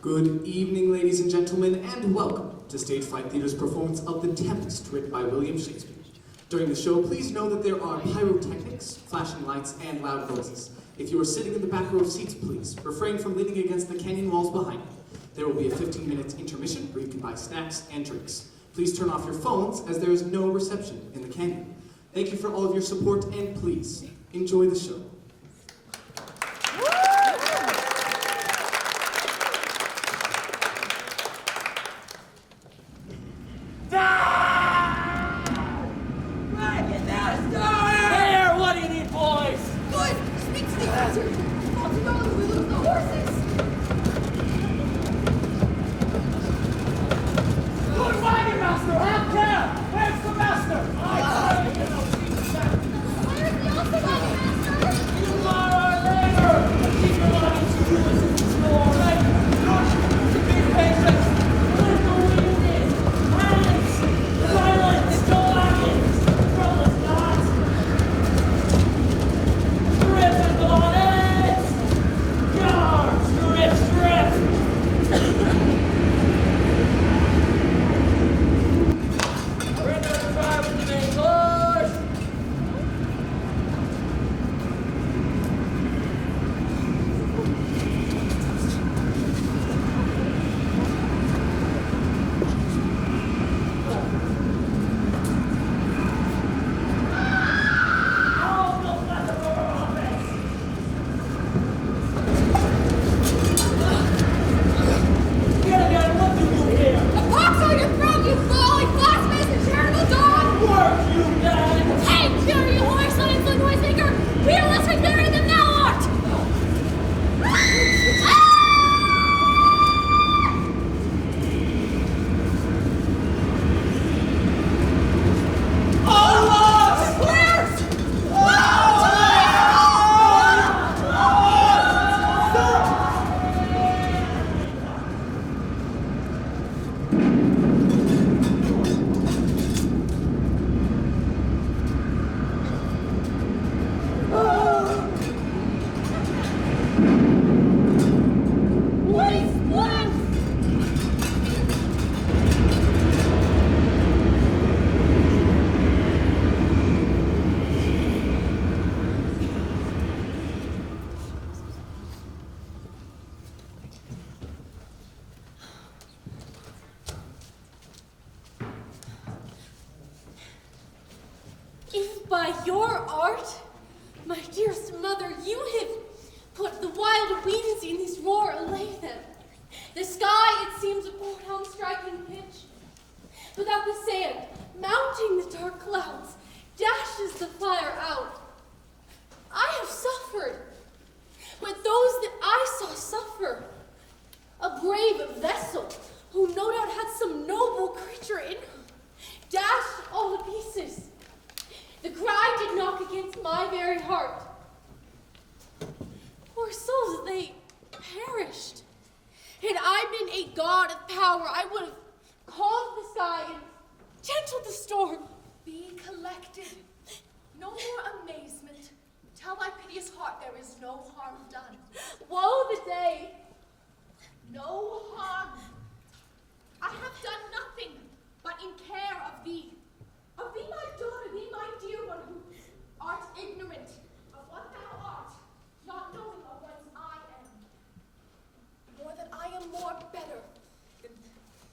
Good evening, ladies and gentlemen, and welcome to Stage Fright Theater's performance of The Tempest, written by William Shakespeare. During the show, please know that there are pyrotechnics, flashing lights, and loud noises. If you are sitting in the back row of seats, please refrain from leaning against the canyon walls behind you. There will be a 15-minute intermission where you can buy snacks and drinks. Please turn off your phones, as there is no reception in the canyon. Thank you for all of your support, and please, enjoy the show.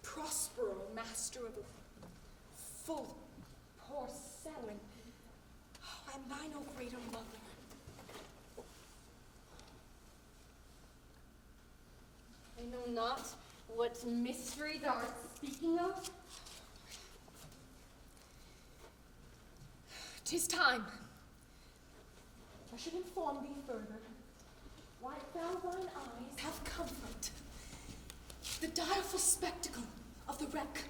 Prospero, master of a full porcelain. Oh, am I no greater mother? I know not what mystery thou art speaking of. 'Tis time. I should inform thee further. Wipe thou thine eyes, have comfort. The direful spectacle of the wreck,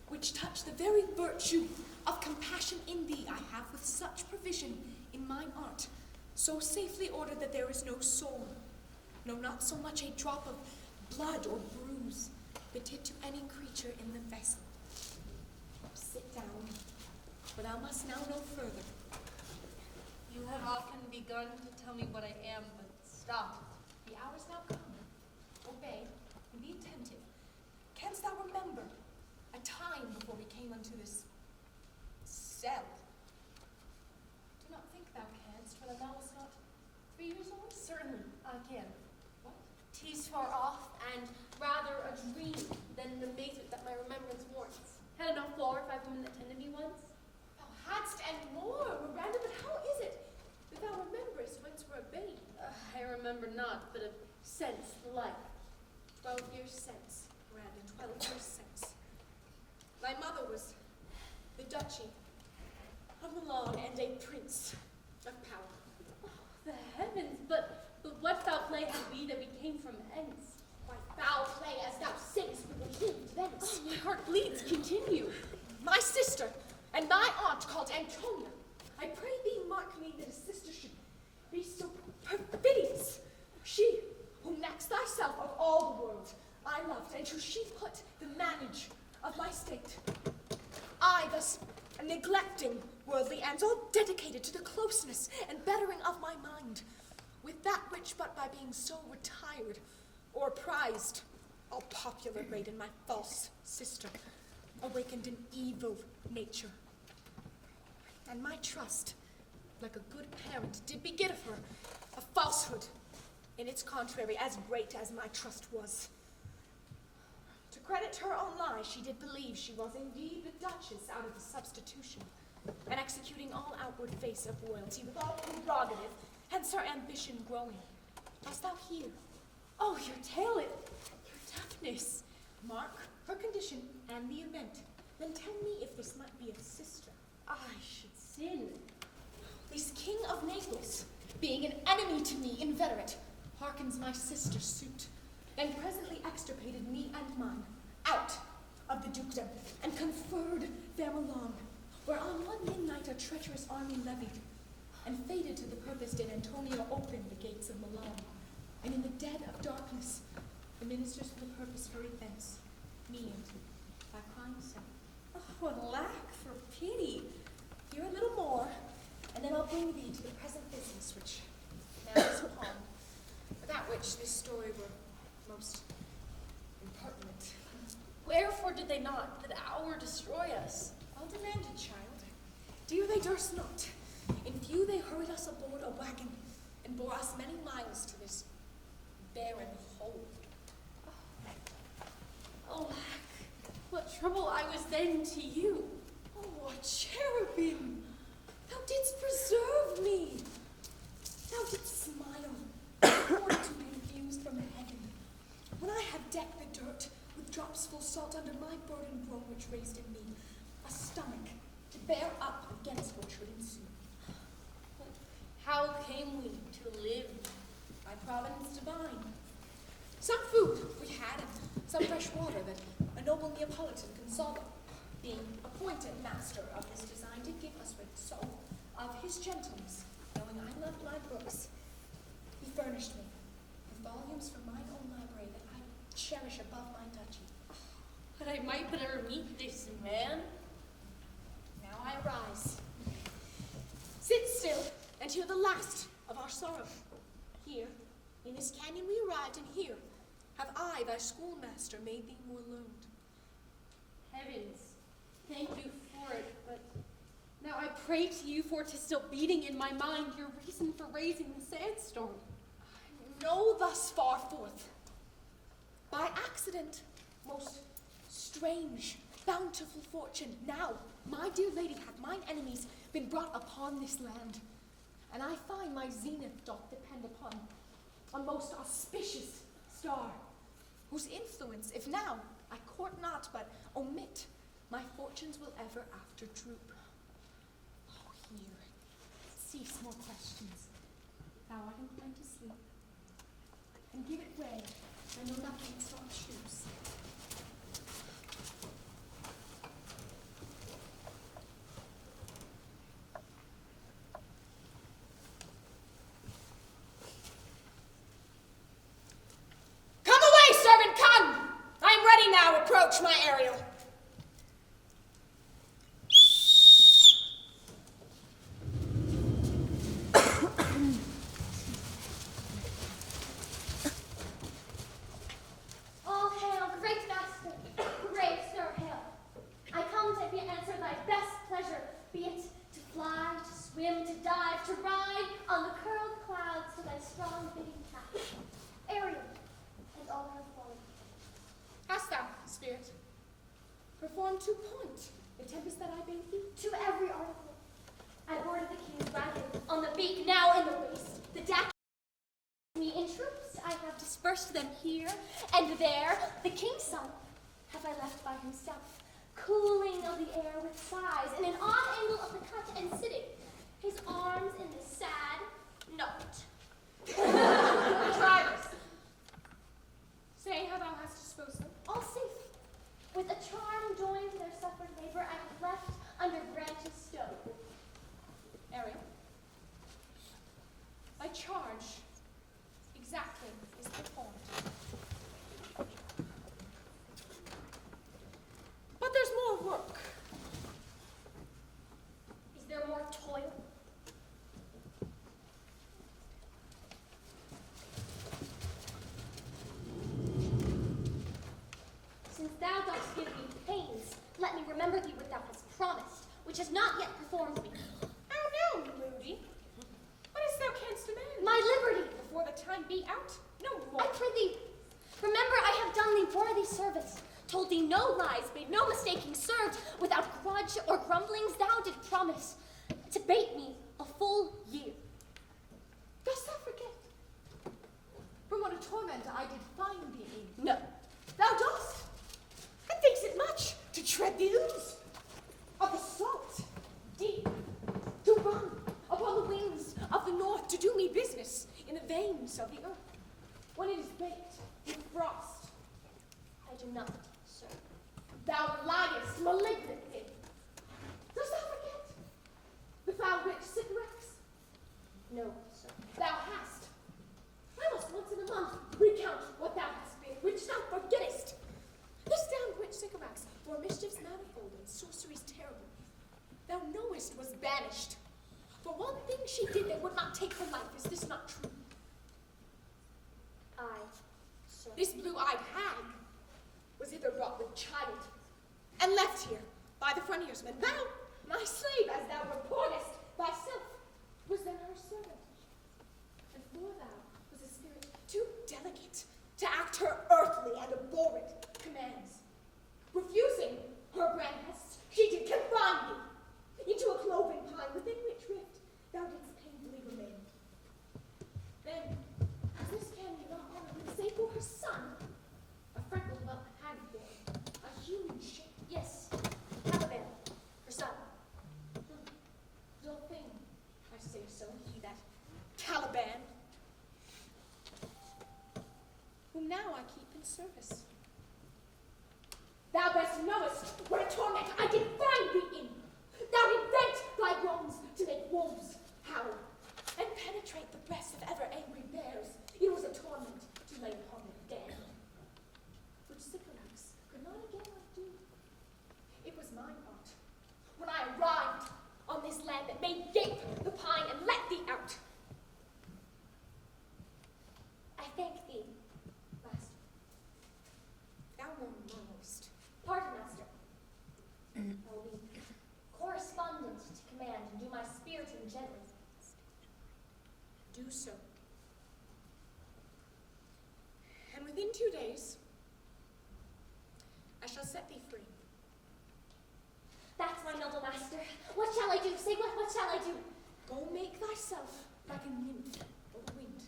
which touched the very virtue of compassion in thee, I have with such provision in mine art, so safely ordered that there is no soul, no, not so much a drop of blood or bruise, betid to any creature in the vessel. Sit down, for thou must now know further. You have often begun to tell me what I am, but stop. The hour is now come. Obey, and be attentive. Canst thou remember a time before we came unto this cell? Do not think thou canst, for thou wast not 3 years old? Certainly, I can. What? 'Tis far off, and rather a dream than an amazement that my remembrance warrants. Had I not 4 or 5 women that tended me once? Thou hadst and more, Miranda, but how is it that thou rememberest whence were a babe? I remember not, but a sense like. 12 years since, Miranda, 12 years since. My mother was the Duchy of Milan and a prince of power. Oh, the heavens, but what foul play had we that we came from hence? Why, foul play as thou singest with the king thence. Oh, my heart bleeds, continue. My sister and my aunt called Antonia. I pray thee mark me that a sister should be so perfidious. She, whom next thyself of all the world I loved, and who she put the manage of my state. I thus neglecting worldly ends, all dedicated to the closeness and bettering of my mind, with that which but by being so retired or prized, all popular rate in my false sister, awakened an evil nature. And my trust, like a good parent, did beget of her a falsehood, in its contrary, as great as my trust was. To credit her own lie, she did believe she was indeed the Duchess out of the substitution, and executing all outward face of royalty with all prerogative, hence her ambition growing. Dost thou hear? Oh, your tale, your toughness. Mark her condition and the event. Then tell me if this might be a sister. I should sin. This king of Naples, being an enemy to me inveterate, hearkens my sister's suit, and presently extirpated me and mine out of the dukedom, and conferred there along, where on one midnight a treacherous army levied, and fated to the purpose did Antonia open the gates of Milan, and in the dead of darkness the ministers for the purpose hurried thence, me and by crime sent. Oh, alack for pity! Hear a little more, and then I'll bring thee to the present business which now is upon, without which this story were most impertinent. Wherefore did they not that hour destroy us? Well demanded, child. Dear, they durst not. In few they hurried us aboard a wagon, and bore us many miles to this barren hole. Alack, what trouble I was then to you. Oh, cherubim, thou didst preserve me. Thou didst smile, fortitude infused from heaven. When I have decked the dirt with drops full salt under my burden grown, which raised in me a stomach to bear up against what should ensue. How came we to live? By providence divine. Some food we had, and some fresh water that a noble Neapolitan Gonzalo, being appointed master of this design, did give us with. So, of his gentleness, knowing I loved my books, he furnished me with volumes from mine own library that I cherish above my duchy. That I might better meet this man. Now I arise. Sit still and hear the last of our sorrow. Here, in this canyon we arrived, and here have I, thy schoolmaster, made thee more learned. Heavens, thank you for it, but now I pray to you, for 'tis still beating in my mind your reason for raising the sandstorm. Know thus far forth, by accident, most strange, bountiful fortune, now, my dear lady, hath mine enemies been brought upon this land, and I find my zenith doth depend upon a most auspicious star, whose influence, if now I court not but omit, my fortunes will ever after droop. Oh, here, cease more questions. Thou art inclined to sleep, and give it way, I know thou canst not choose. Come away, servant, come! I am ready now, approach my Ariel. Oh, dive, to ride on the curled clouds to thy strong bidding path. Ariel, and all her qualities. Hast thou, spirit, performed to point the tempest that I bade thee? To every article. I boarded the king's wagon, on the beak, now in the waist. The deck me in troops. I have dispersed them here and there. The king's son have I left by himself, cooling of the air with sighs, in an odd angle of the cut and sitting, his arms in the sad knot. Drivers, say how thou hast disposed them. All safe. With a charm joined to their suffered labor, I have left under branches stowed. Ariel, thy charge exactly is performed. But there's more work. Is there more toil? Since thou dost give me pains, let me remember thee what thou hast promised, which has not yet performed me. How now, moody? What is thou canst demand? My liberty! Before the time be out, no I more. prithee, remember I have done thee worthy service, told thee no lies, made no mistaking, served without grudge or grumblings. Thou did promise to bait me a full year. Dost thou forget? From what a torment I did find thee in. No. Thou dost? And thinks it much to tread the ooze of the salt deep, to run upon the wings of the north, to do me business in the veins of the earth, when it is baked with frost. I do not, sir. Thou liest, malignant thing. Dost thou forget the foul witch Sycorax? No, sir. Thou hast. I must once in a month recount what thou hast been, which thou forgettest. This damned witch Sycorax, for mischiefs manifold and sorceries terrible, thou knowest was banished. For one thing she did that would not take her life. Is this not true? I, sir. This blue-eyed hag was hither brought with child, and left here by the frontiersman. Thou, my slave, as thou reportest thyself, was then her servant. And for thou was a spirit too delicate to act her earthly and abhorrent commands. Refusing her grand hest, she did confine thee into a cloven pine, within which rift thou didst painfully remain. Then, as this can be not honorably, say for her son, a freckled well hag boy, a human shape. Yes, Caliban, her son. Dull thing, I say so, he that Caliban, whom now I keep in service. Thou best knowest what a torment I did find thee in. Thou did vent thy groans to make wolves howl, and penetrate the breast of ever angry bears. It was a torment to lay upon them dead, which Sycorax could not again undo. It was my part, when I arrived on this land, that made gape the pine and let thee out. I thank thee, master. Thou more knowest. Pardon, master. I will be correspondent to command and do my spiriting gently. Do so. And within 2 days, I shall set thee free. That's my noble master. What shall I do? Say what shall I do? Go make thyself like a nymph or wind.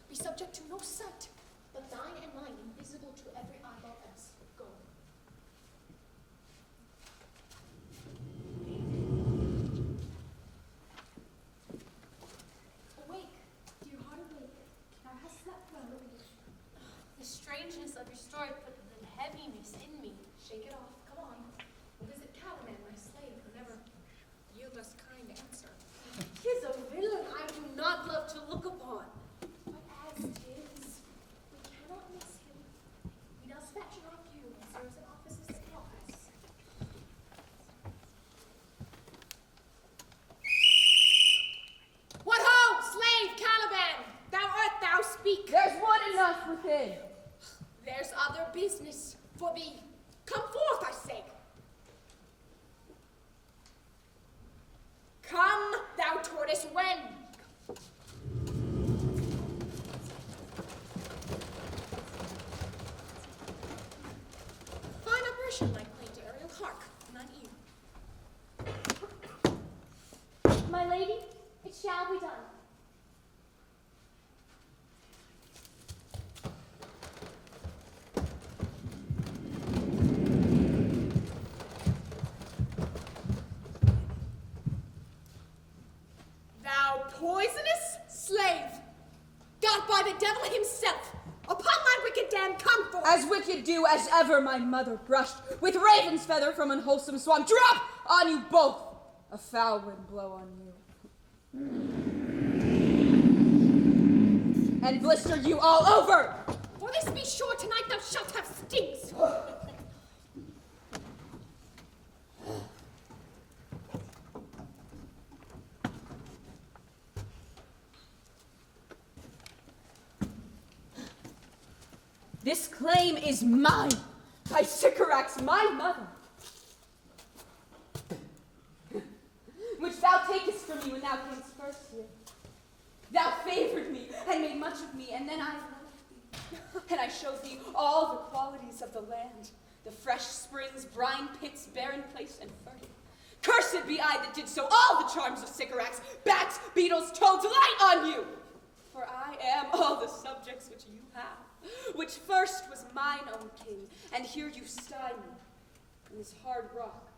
Be subject to no sight, but thine and mine invisible to every eyeball else. Go. Awake, dear heart, awake. Thou hast slept well. The strangeness of your story put an heaviness in me. Shake it off. Come on. We'll visit Caliban, my slave, who never yield us kind answer. 'Tis a villain I do not love to look upon. But as 'tis, we cannot miss him. He does fetch our view and serves in offices at office. What ho, slave Caliban! Thou art thou speak. There's wood enough within. There's other business for thee. Come forth, I say. Come, thou tortoise, when Slave, got by the devil himself, upon my wicked dam come forth. As wicked do as ever my mother brushed with raven's feather from unwholesome swamp. Drop on you both, a foul wind blow on you. And blister you all over. For this be sure, tonight thou shalt have stings. This claim is mine, by Sycorax, my mother, which thou takest from me when thou camest first here. Thou favored me, and made much of me, and then I loved thee. And I showed thee all the qualities of the land, the fresh springs, brine pits, barren place, and fertile. Cursed be I that did so all the charms of Sycorax, bats, beetles, toads, light on you! For I am all the subjects which you have, which first was mine own king, and here you sty me in this hard rock,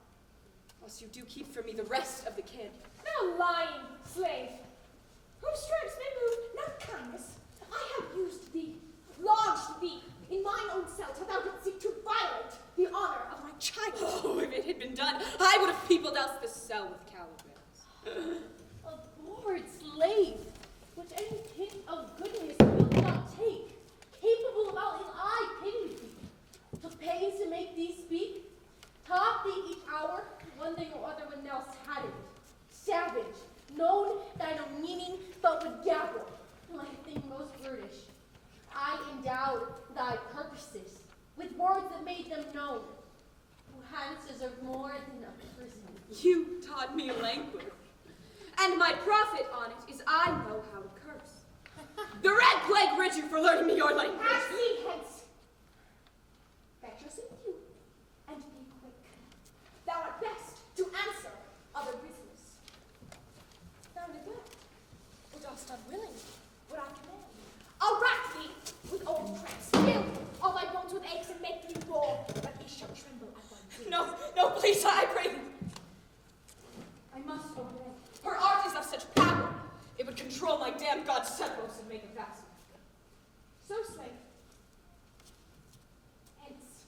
whilst you do keep from me the rest of the kin. Thou lying slave, whose stripes may move, not kindness. I have used thee, lodged thee in mine own cell, till thou didst seek to violate the honor of my child. Oh, if it had been done, I would have peopled else the cell with Calibans. A bored slave, which any hint of goodness will not take, capable of all ill I pity thee, took pains to make thee speak, taught thee each hour one thing or other when thou hadn't. Savage, known thy no meaning, but would gabble, like a thing most brutish. I endowed thy purposes with words that made them known, who hadn't deserved more than a prison. You taught me language, and my profit on it is I know how to curse. The red plague rid you for learning me your language. Pass me hence. Fetch us in view, and be quick. Thou art best to answer other business. Thou neglect, or dost unwilling, what I command. I'll rack thee with old tracks, fill all thy bones with aches, and make thee roar, but it shall tremble at thy will. No, no, please, I pray thee. I must obey. Her art is of such power, it would control my damned god Sepros and make it fast. So, slave. Hence.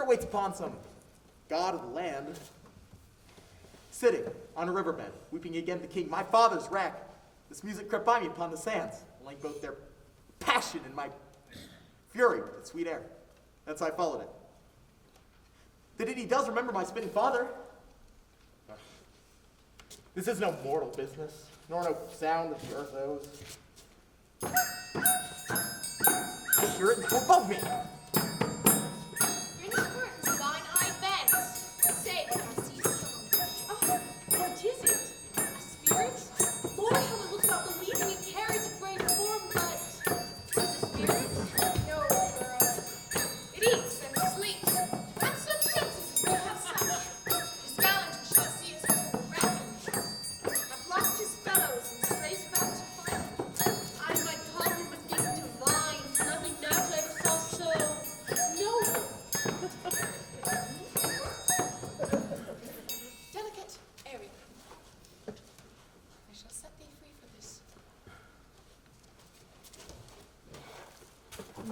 Waits upon some god of the land, sitting on a riverbed, weeping again the king, my father's wreck. This music crept by me upon the sands, like both their passion and my fury with its sweet air. That's how I followed it. That he does remember my spinning father. This is no mortal business, nor no sound that the earth owes. I hear it above me.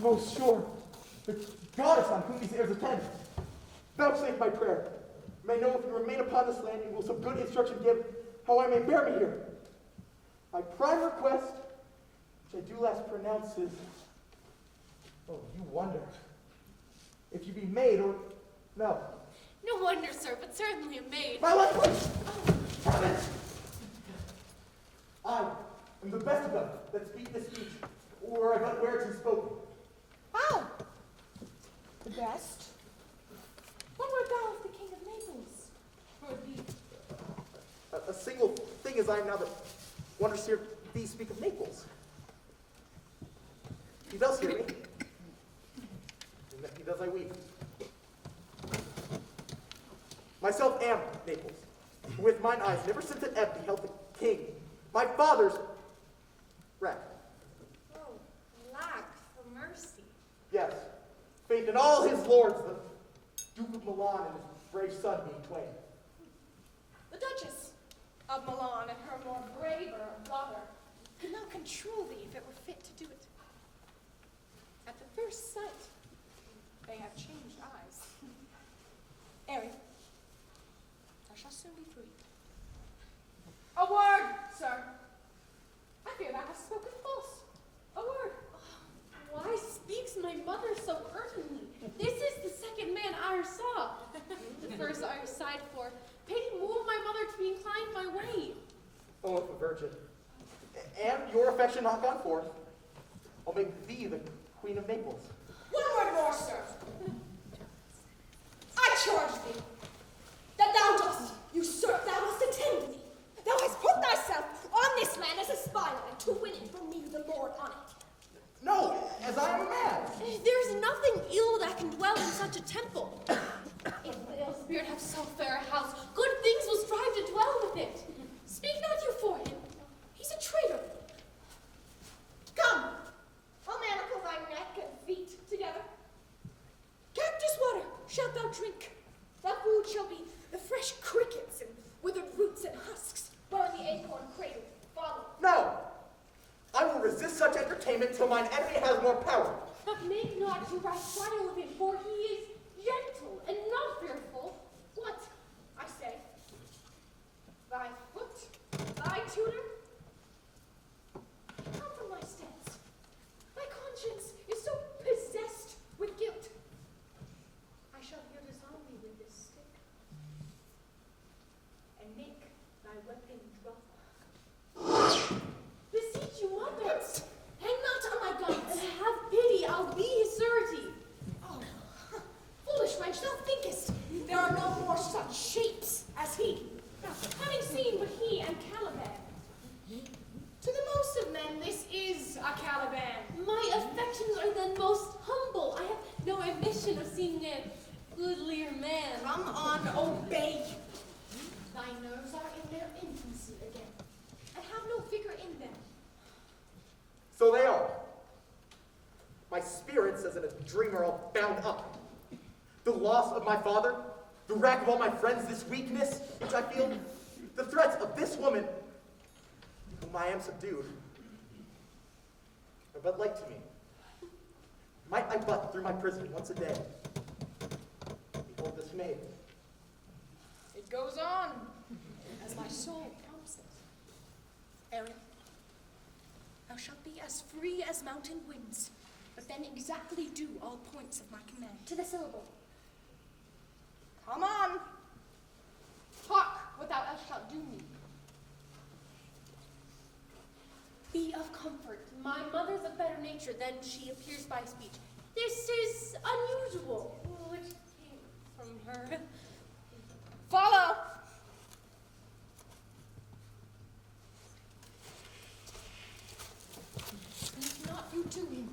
Most sure, the goddess on whom these airs attend, vouchsafe my prayer. May know if you remain upon this land, you will some good instruction give how I may bear me here. My prime request, which I do last pronounce, is, oh, you wonder, if you be maid or no. No wonder, sir, but certainly a maid. My language! Have it! I am the best of them that speak this speech, or I but wear it to jest. What wert thou of the King of Naples? For thee? A single thing as I am now that wonders hear thee speak of Naples. He does hear me. He does I weep. Myself am Naples, who with mine eyes never since at ebb beheld the king, my father's wreck. Oh, lack for mercy. Yes, faith in all his lords, the Duke of Milan and his brave son being twain. The Duchess of Milan and her more braver daughter could not control thee if it were fit to do it. At the first sight, they have changed eyes. Ariel, thou shalt soon be free. A word, sir. I fear thou hast spoken false. A word. Why speaks my mother so urgently? This is the second man I saw. The first I sighed for. Pity move my mother to be inclined my way. Oh, if a virgin, and your affection not gone forth, I'll make thee the Queen of Naples. One word more, sir. I charge thee that thou dost usurp, thou must attend me. Thou hast put thyself on this land as a spyline to win it from me, the Lord on it. No, as I am a man. There is nothing ill that can dwell in such a temple. If the ill spirit have so fair a house, good things will strive to dwell with it. Speak not you for him. He's a traitor. Come, I'll manacle thy neck and feet together. Cactus water shalt thou drink. Thy food shall be the fresh crickets and withered roots and husks, while in the acorn cradle follow. No, I will resist such entertainment till mine enemy has more power. But make not you right trial of him, for he is gentle and not fearful. What, I say? Thy foot, thy tutor? Come from my steps. Thy conscience is so possessed with guilt. I shall here disarm thee with this stick, and make thy weapon drop. Beseech you, mother. Hang not on my guns. Have pity, I'll be his surety. Oh, foolish wench, thou thinkest there are no more such shapes as he. Having seen but he and Caliban, to the most of men this is a Caliban. My affections are then most humble. I have no ambition of seeing a goodlier man. Come on, obey. Thy nerves are in their infancy again, and have no vigor in them. So they are. My spirits, as in a dream, are all bound up. The loss of my father, the wrack of all my friends, this weakness which I feel, the threats of this woman, whom I am subdued, are but light to me. Might I but, through my prison once a day, behold this maid. It goes on, as my soul promises. Ariel, thou shalt be as free as mountain winds, but then exactly do all points of my command. To the syllable. Come on. Talk what thou else shalt do me. Be of comfort. My mother's of better nature than she appears by speech. This is unusual, which came from her. Follow. Speak not you to him.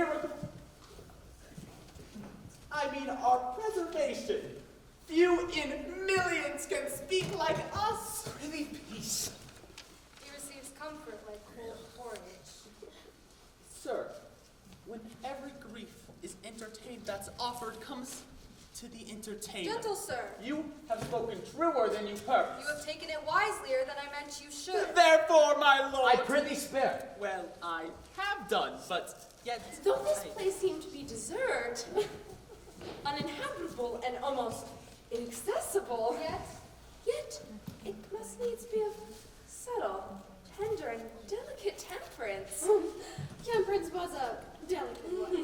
miracle. I mean our preservation. Few in millions can speak like us. Really, peace. He receives comfort like cold porridge. Sir, when every grief is entertained that's offered comes to the entertainer. Gentle sir, You have spoken truer than you heard. you have taken it wiselier than I meant you should. Therefore, my lord. I prithee spare. Well, I have done, but yet. Though this place seemed to be desert, uninhabitable, and almost inaccessible, yet it must needs be of subtle, tender, and delicate temperance. Temperance was a delicate one.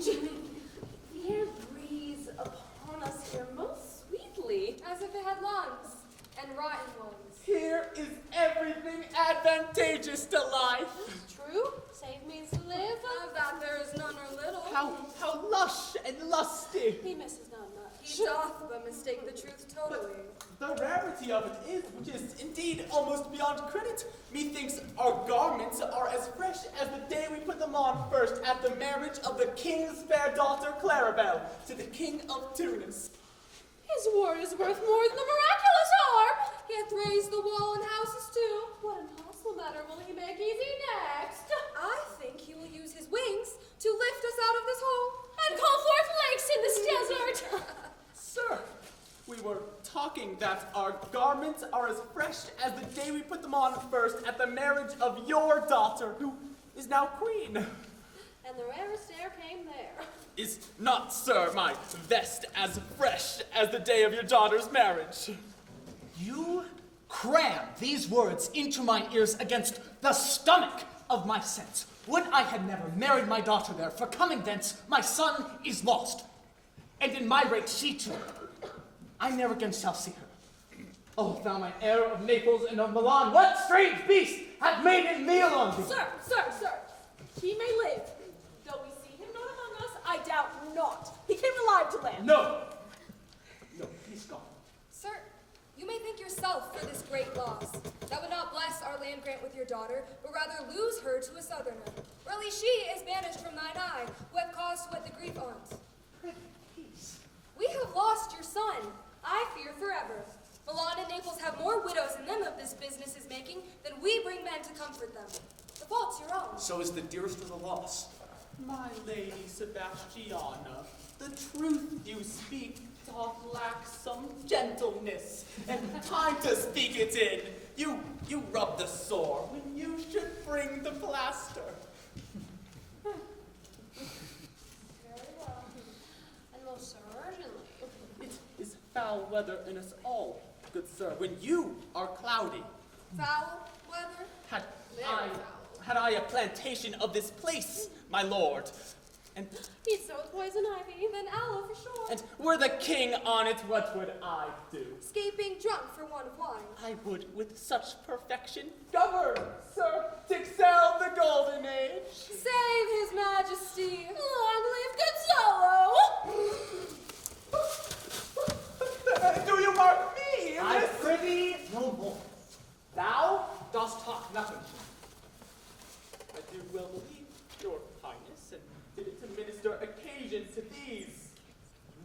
The air breathes upon us here most sweetly. As if it had lungs, and rotten ones. Here is everything advantageous to life. True, save means to live. Of that there is none or little. How lush and lusty. He misses not much. He doth but mistake the truth totally. The rarity of it is, which is indeed almost beyond credit, methinks our garments are as fresh as the day we put them on first at the marriage of the king's fair daughter Clarabelle to the king of Tunis. His word is worth more than the miraculous harp. He hath raised the wall and houses too. What impossible matter will he make easy next? I think he will use his wings to lift us out of this hole. And call forth lakes in this desert. Sir, we were talking that our garments are as fresh as the day we put them on first at the marriage of your daughter, who is now queen. And the rarest air came there. Is not, sir, my vest as fresh as the day of your daughter's marriage? You cram these words into my ears against the stomach of my sense. Would I had never married my daughter there, for coming thence, my son is lost. And in my rate, she too. I never again shall see her. Oh, thou mine heir of Naples and of Milan, what strange beast hath made it meal on thee? Sir, he may live. Though we see him not among us, I doubt not. He came alive to land. No, he's gone. Sir, you may think yourself for this great loss. That would not bless our land grant with your daughter, but rather lose her to a southerner. Or at least she is banished from thine eye, who hath caused to wet the grief on't. We have lost your son, I fear forever. Milan and Naples have more widows in them of this business is making than we bring men to comfort them. The fault's your own. So is the dearest of the loss. My lady Sebastiana, the truth you speak doth lack some gentleness, and time to speak it in. You rub the sore when you should bring the plaster. Very well. And most urgently. It is foul weather in us all, good sir, when you are cloudy. Foul weather? Had I a plantation of this place, my lord, and He'd sow poison ivy, Then aloe for sure. and were the king on it, what would I do? Escaping drunk for want of wine. I would, with such perfection, govern, sir, to excel the golden age. Save his majesty. Long live Gonzalo! Do you mark me? in I this? prithee no more. Thou dost talk nothing. I do well believe, your highness, and did it to minister occasion to these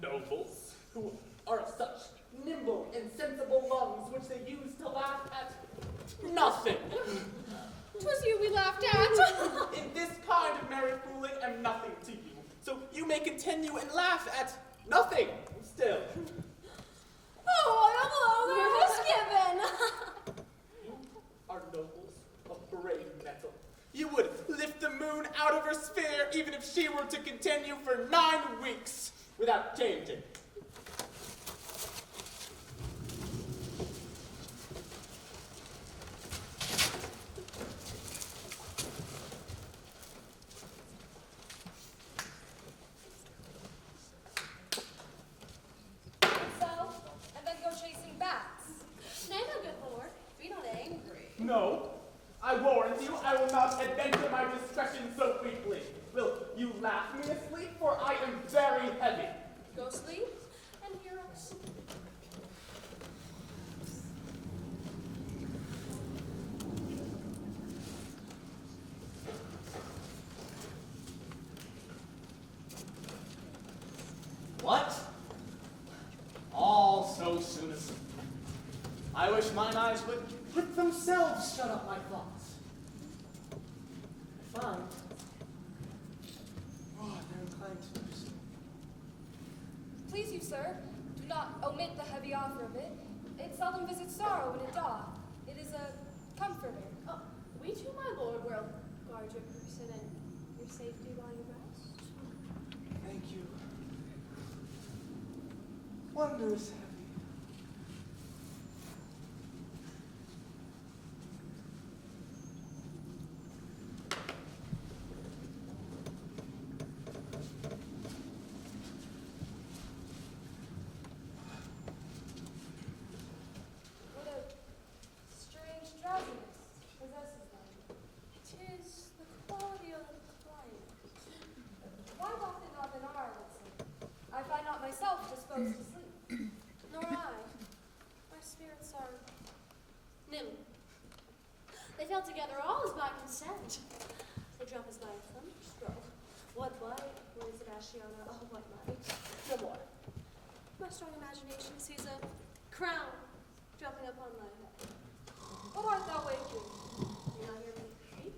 nobles, who are of such nimble and sensible lungs, which they use to laugh at nothing. 'Twas you we laughed at. In this kind of merry fooling am nothing to you, so you may continue and laugh at nothing still. Oh, what a blow there was given! You are nobles of brave metal. You would lift the moon out of her sphere even if she were to continue for 9 weeks without changing. So, and then go chasing bats. Nay, my good lord, be not angry. No, I warrant you, I will not adventure my discretion so weakly. Will you laugh me asleep, for I am very heavy. Go sleep, and hear us. I wish mine eyes would themselves shut up my thoughts. I find, they're inclined to do so. Please you, sir, do not omit the heavy offer of it. It seldom visits sorrow when it doth. It is a comforter. Oh, we too, my lord, will guard your person and your safety while you rest. Thank you. Wondrous heavy. What a strange drowsiness possesses them. It is the quality of the climate. Why doth it not in our Lexi? I find not myself disposed to sleep. Nor I. My spirits are nimble. They fell together all as by consent. They jump as by a thunderstroke. What light, what is Sebastiana? Oh, what light. No more. My strong imagination sees a crown jumping upon my head. What art thou waking? Do you not hear me speak?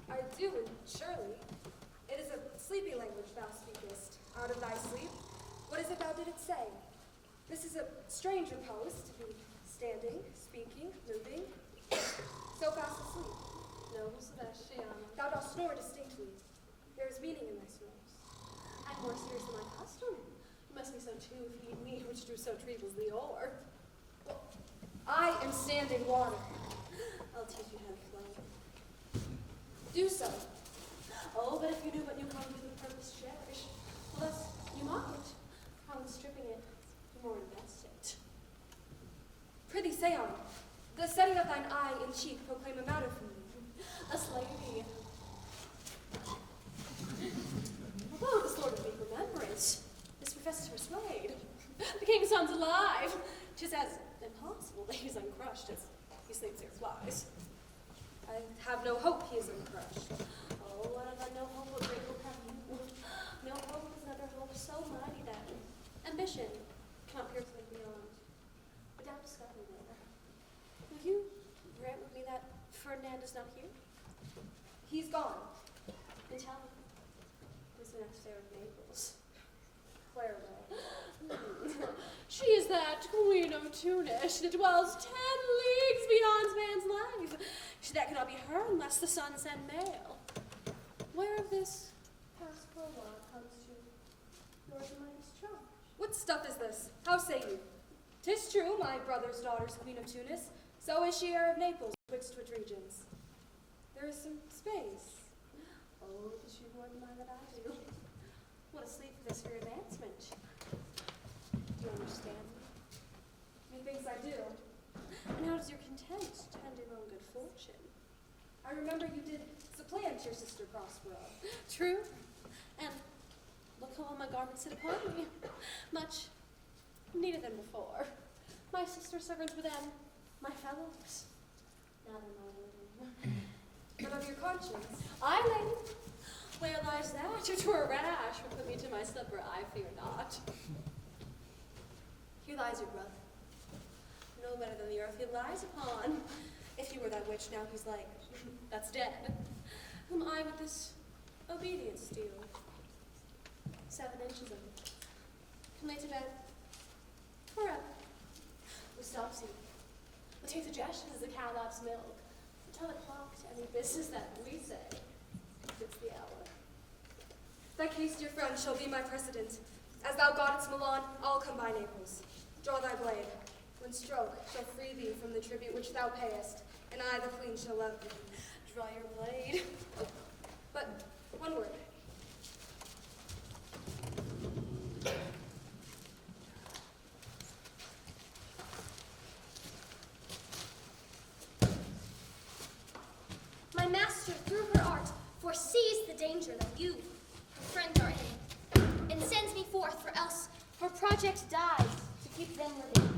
I do, and surely. It is a sleepy language thou speakest. Out of thy sleep, what is it thou didst say? This is a strange repose, to be standing, speaking, moving, so fast asleep. Noble Sebastiana. Thou dost snore distinctly. There is meaning in thy snores. I'm more serious than my custom. You must be so too, feed me, which do so trebles the oar. Well, I am standing water. I'll teach you how to float. Do so. Oh, but if you knew what new come to the purpose cherish, well, thus you mock it. How in stripping it, you more invest it. Prithee, say on. The setting of thine eye in cheek proclaim a matter for me. Thus, lady. Although this lord of make remembrance, this professes to persuade. The king's son's alive. 'Tis as impossible that he's uncrushed as he sleeps ere flies. I have no hope he is uncrushed. Oh, what have I no hope of great will have you? No hope is another hope so mighty that ambition cannot pierce them beyond. Without discovery there. Will you grant with me that Ferdinand is not here? He's gone. Then tell me, who's the next heir of Naples? Where She is that queen of Tunis that dwells 10 leagues beyond man's life. She that cannot be her unless the sun send mail. Where of this past prologue comes to Lord Midas charge? What stuff is this? How say you? 'Tis true, my brother's daughter's queen of Tunis. So is she heir of Naples, twixt which regions. There is some space. Oh, does she more admire that I do? What a sleep for this your advancement. Do you understand me? Methinks I do. And how does your content tend your own good fortune? I remember you did supplant your sister Prospero. True. And look how all my garments sit upon me. Much neater than before. My sister servants were then my fellows. Now they're my living. But of your conscience, I, lady, where lies that? If 'twere a rash would put me to my slipper, I fear not. Here lies your brother. No better than the earth he lies upon. If he were that witch, now he's like, that's dead. Whom I with this obedience steal. 7 inches of it. Can lay to bed forever. We stop seeing. We take suggestions as the cow laps milk. We tell the clock to any business that we say. It's the hour. that case, dear friend, shall be my precedent. As thou goddess Milan, I'll come by Naples. Draw thy blade. One stroke shall free thee from the tribute which thou payest, and I, the queen, shall love thee. Draw your blade. But one word. My master, through her art, foresees the danger that you, her friend, are in, and sends me forth, for else her project dies to keep them living.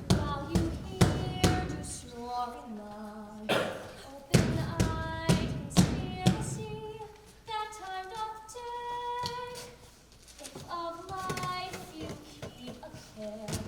While you here do snore and lie, open-eyed conspiracy that time doth take. If of life you keep a care,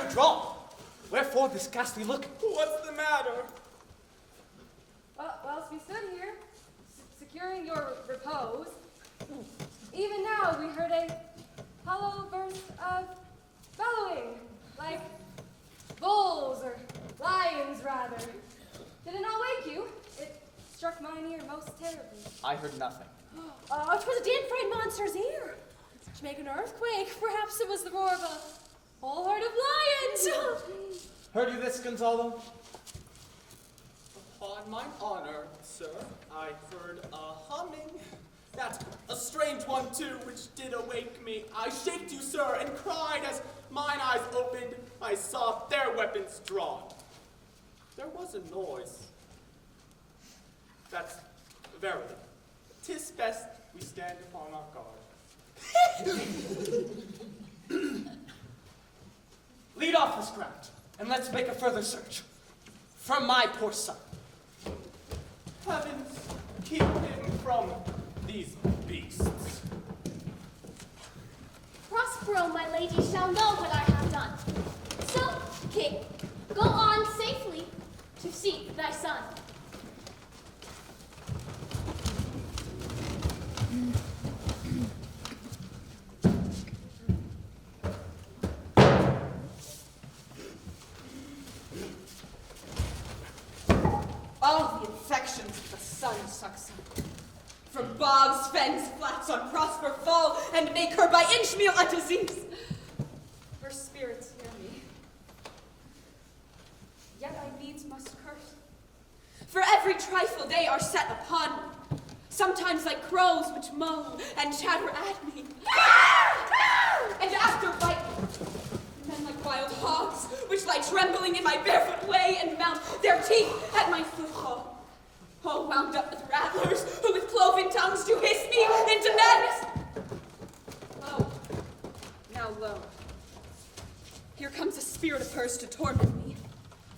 drawn. Wherefore this ghastly look? What's the matter? Whilst we stood here, securing your repose, even now we heard a hollow burst of bellowing, like bulls or lions, rather. Did it not wake you? It struck mine ear most terribly. I heard nothing. It was a damn fright monster's ear. To make an earthquake, perhaps it was the roar of a whole herd of lions. Heard you this, Gonzalo? Upon mine honor, sir, I heard a humming. That's a strange one, too, which did awake me. I shaked you, sir, and cried as mine eyes opened. I saw their weapons drawn. There was a noise. That's verily. 'Tis best we stand upon our guard. Lead off this ground, and let's make a further search. For my poor son. Heavens, keep him from these beasts. Prospero, my lady, shall know what I have done. So, king, go on safely to seek thy son. All the infections of the sun sucks up. From bogs, fens, flats on Prosper fall, and make her by inch meal a disease. Her spirits hear me. Yet I needs must curse. For every trifle they are set upon me. Sometimes like crows which moan and chatter at me. And after bite me. And then like wild hogs, which lie trembling in my barefoot way and mount their teeth at my foothold. All wound up with rattlers, who with cloven tongues do hiss me into madness. Oh, now lo. Here comes a spirit of hers to torment me.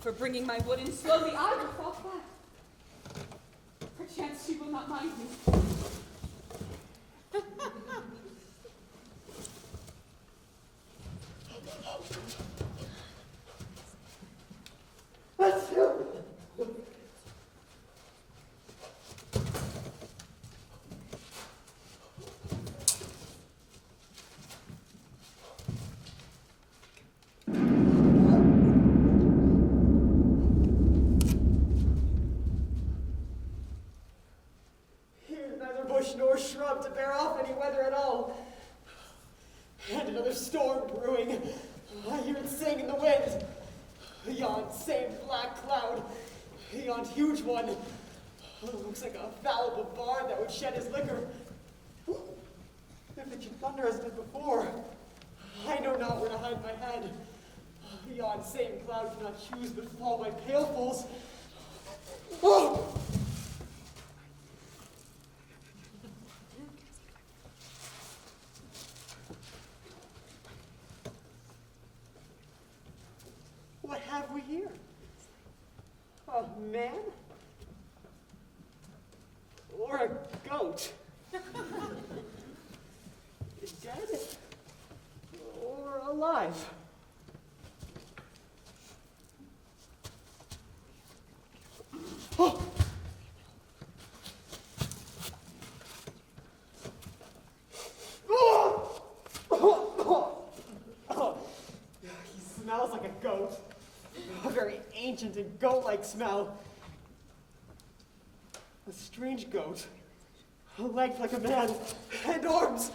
For bringing my wood in slowly, I will fall flat. Perchance she will not mind me. That's him! Here's neither bush nor shrub to bear off any weather at all. And another storm brewing. I hear it sing in the wind. Yon same black cloud, yon huge one, looks like a fallible bard that would shed his liquor. If it should thunder as it did before, I know not where to hide my head. Yon same cloud cannot choose but fall by pailfuls. Oh! What have we here? A man? Or a goat? Dead? Or alive? Oh! He smells like a goat. A very ancient and goat-like smell. A strange goat. A leg like a man, and arms.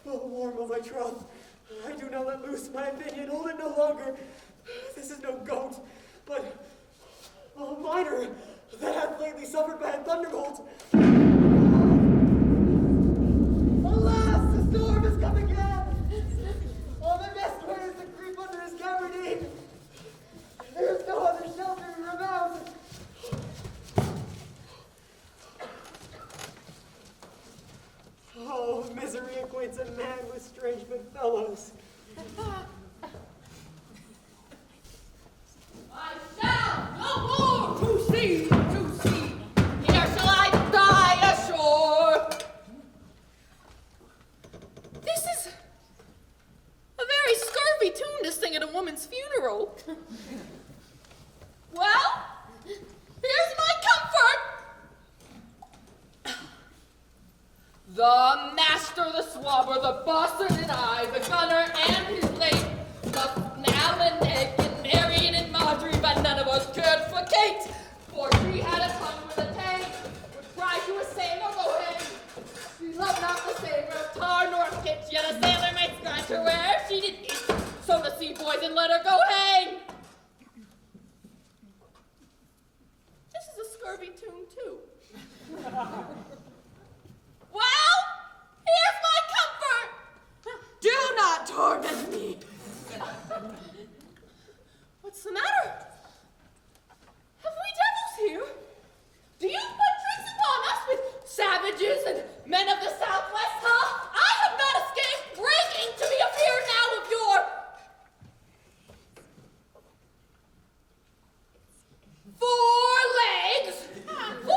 Oh, warm of my troth. I do not let loose my opinion. Hold it no longer. This is no goat, but a miner that hath lately suffered by a thunderbolt. Alas, the storm has come again. All the best way is to creep under his gabardine. There is no other shelter around. Oh, misery acquaints a man with strange bedfellows. I shall no more to sea, here shall I die ashore. This is a very scurvy tune to sing at a woman's funeral. Well, here's my comfort. The master, the swabber, the bossard and I, the gunner and his late, the Nell and Nick and Marion and Marjorie, but none of us cared for Kate, for she had a tongue with a tang, would cry to a sailor, go hang. She loved not the savor of tar nor pitch, yet a sailor might scratch her where she did eat. So the sea boys and let her go hang. This is a scurvy tune, too. Well, here's my comfort. Do not torment me. What's the matter? Have we devils here? Do you put tricks upon us with savages and men of the Southwest, huh? I have not escaped breaking to be afeard now of your 4 legs. 4.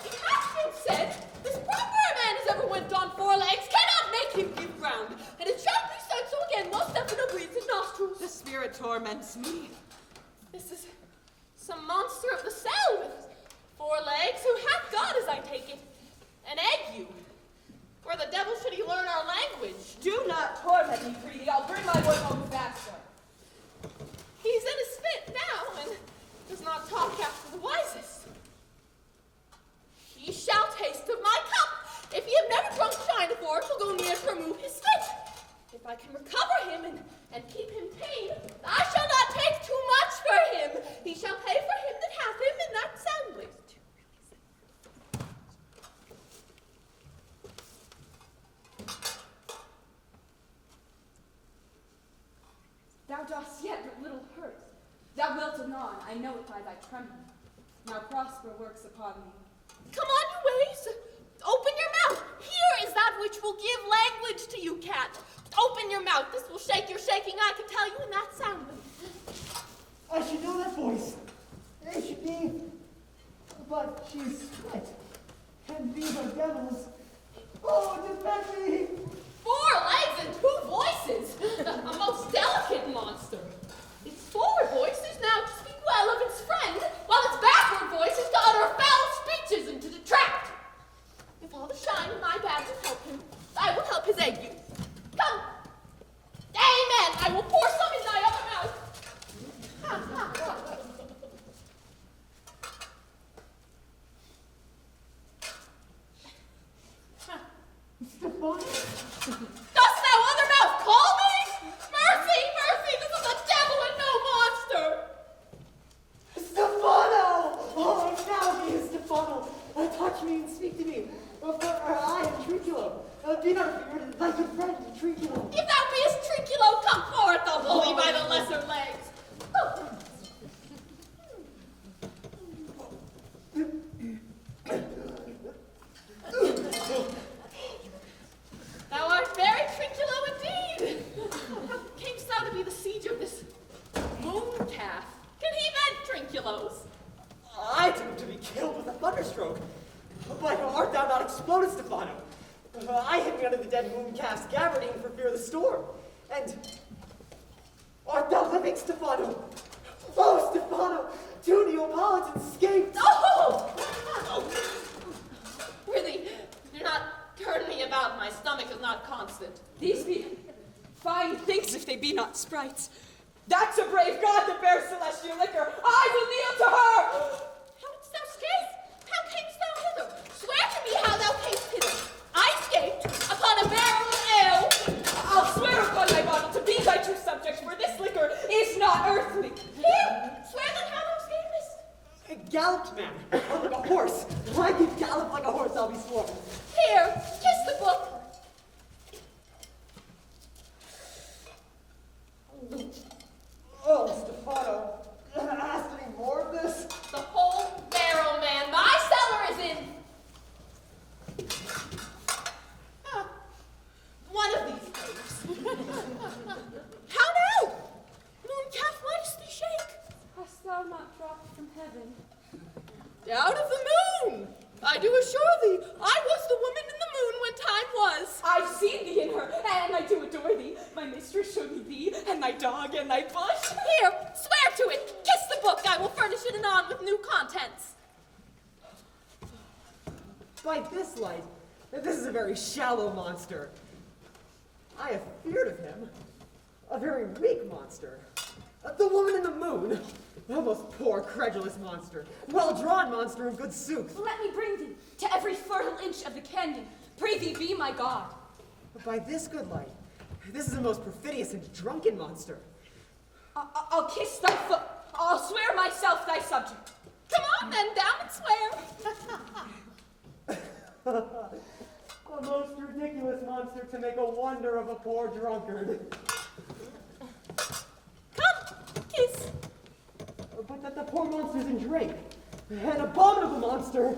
It has been said, this proper a man as ever went on 4 legs cannot make him give ground. And it shall be said so again while Stephano breathes in nostrils. The spirit torments me. This is some monster of the cell with 4 legs, who hath got, as I take it, an ague. Where the devil should he learn our language? Do not torment me, Greedy. I'll bring my boy home faster. He's in his fit now, and does not talk after the wisest. He shall taste of my cup. If he have never drunk shine before, he'll go near to remove his spit. If I can recover him and keep him tame, I shall not take too much for him. He shall pay for him that hath him, and that soundly. Thou dost yet but little hurt. Thou wilt anon, I know it by thy trembling. Now Prospero works upon me. Come on, you ways. Open your mouth. Here is that which will give language to you, cat. Open your mouth. This will shake your shaking, I can tell you, in that sound. I should know that voice. It should be, but she's split. And these are devils. Oh, defend me! 4 legs and 2 voices. A most delicate monster. Its forward voice is now to speak well of its friend, while its backward voice is to utter foul speeches and to detract. If all the shine in my bag will help him, I will help his ague. Come. Amen. I will pour some in thy other mouth. Stephano? Dost thou other mouth call me? Mercy, mercy, this is a devil and no monster. Stephano! Oh, now he is Stephano. Touch me and speak to me. For I am Trinculo. Be not feared, thy good friend, Trinculo. If thou beest Trinculo, come forth, thou bully by the lesser legs. Thou art very Trinculo indeed. How camest thou to be the siege of this moon calf? Can he vent Trinculos? I doomed to be killed with a thunderstroke. But art thou not exploded, Stephano? I hid me under the dead moon calf's gabardine for fear of the storm. And art thou living, Stephano? Oh, Stephano! 2 Neapolitans escaped! Oh! Really, do not turn me about. My stomach is not constant. These be fine things if they be not sprites. That's a brave god that bears celestial liquor. I will kneel to her! How didst thou escape? How camest thou hither? Swear to me how thou camest hither. I escaped upon a barrel of ale. I'll swear upon thy bottle to be thy true subject, for this liquor is not earthly. Here, swear that how thou escapest. Galloped, man, like a horse. I can gallop like a horse, I'll be sworn. Here, kiss the book. Oh, Stephano, asked any more of this? The whole barrel, man. My cellar is in. One of these days. How now? Moon calf, why dost thee shake? Hast thou not dropped from heaven? Out of the moon. I do assure thee, I was the woman in the moon when time was. I've seen thee in her, and I do adore thee. My mistress showed me thee, and thy daughter. dog and thy bush. Here, swear to it. Kiss the book. I will furnish it anon with new contents. By this light, this is a very shallow monster. I have feared of him. A very weak monster. The woman in the moon. A most poor, credulous monster. Well-drawn monster of good sooth. Let me bring thee to every fertile inch of the canyon. Pray thee be my God. But by this good light, this is a most perfidious and drunken monster. I'll kiss thy foot. I'll swear myself thy subject. Come on then, down and swear. A most ridiculous monster to make a wonder of a poor drunkard. Come, kiss. But that the poor monster's in drink. An abominable monster.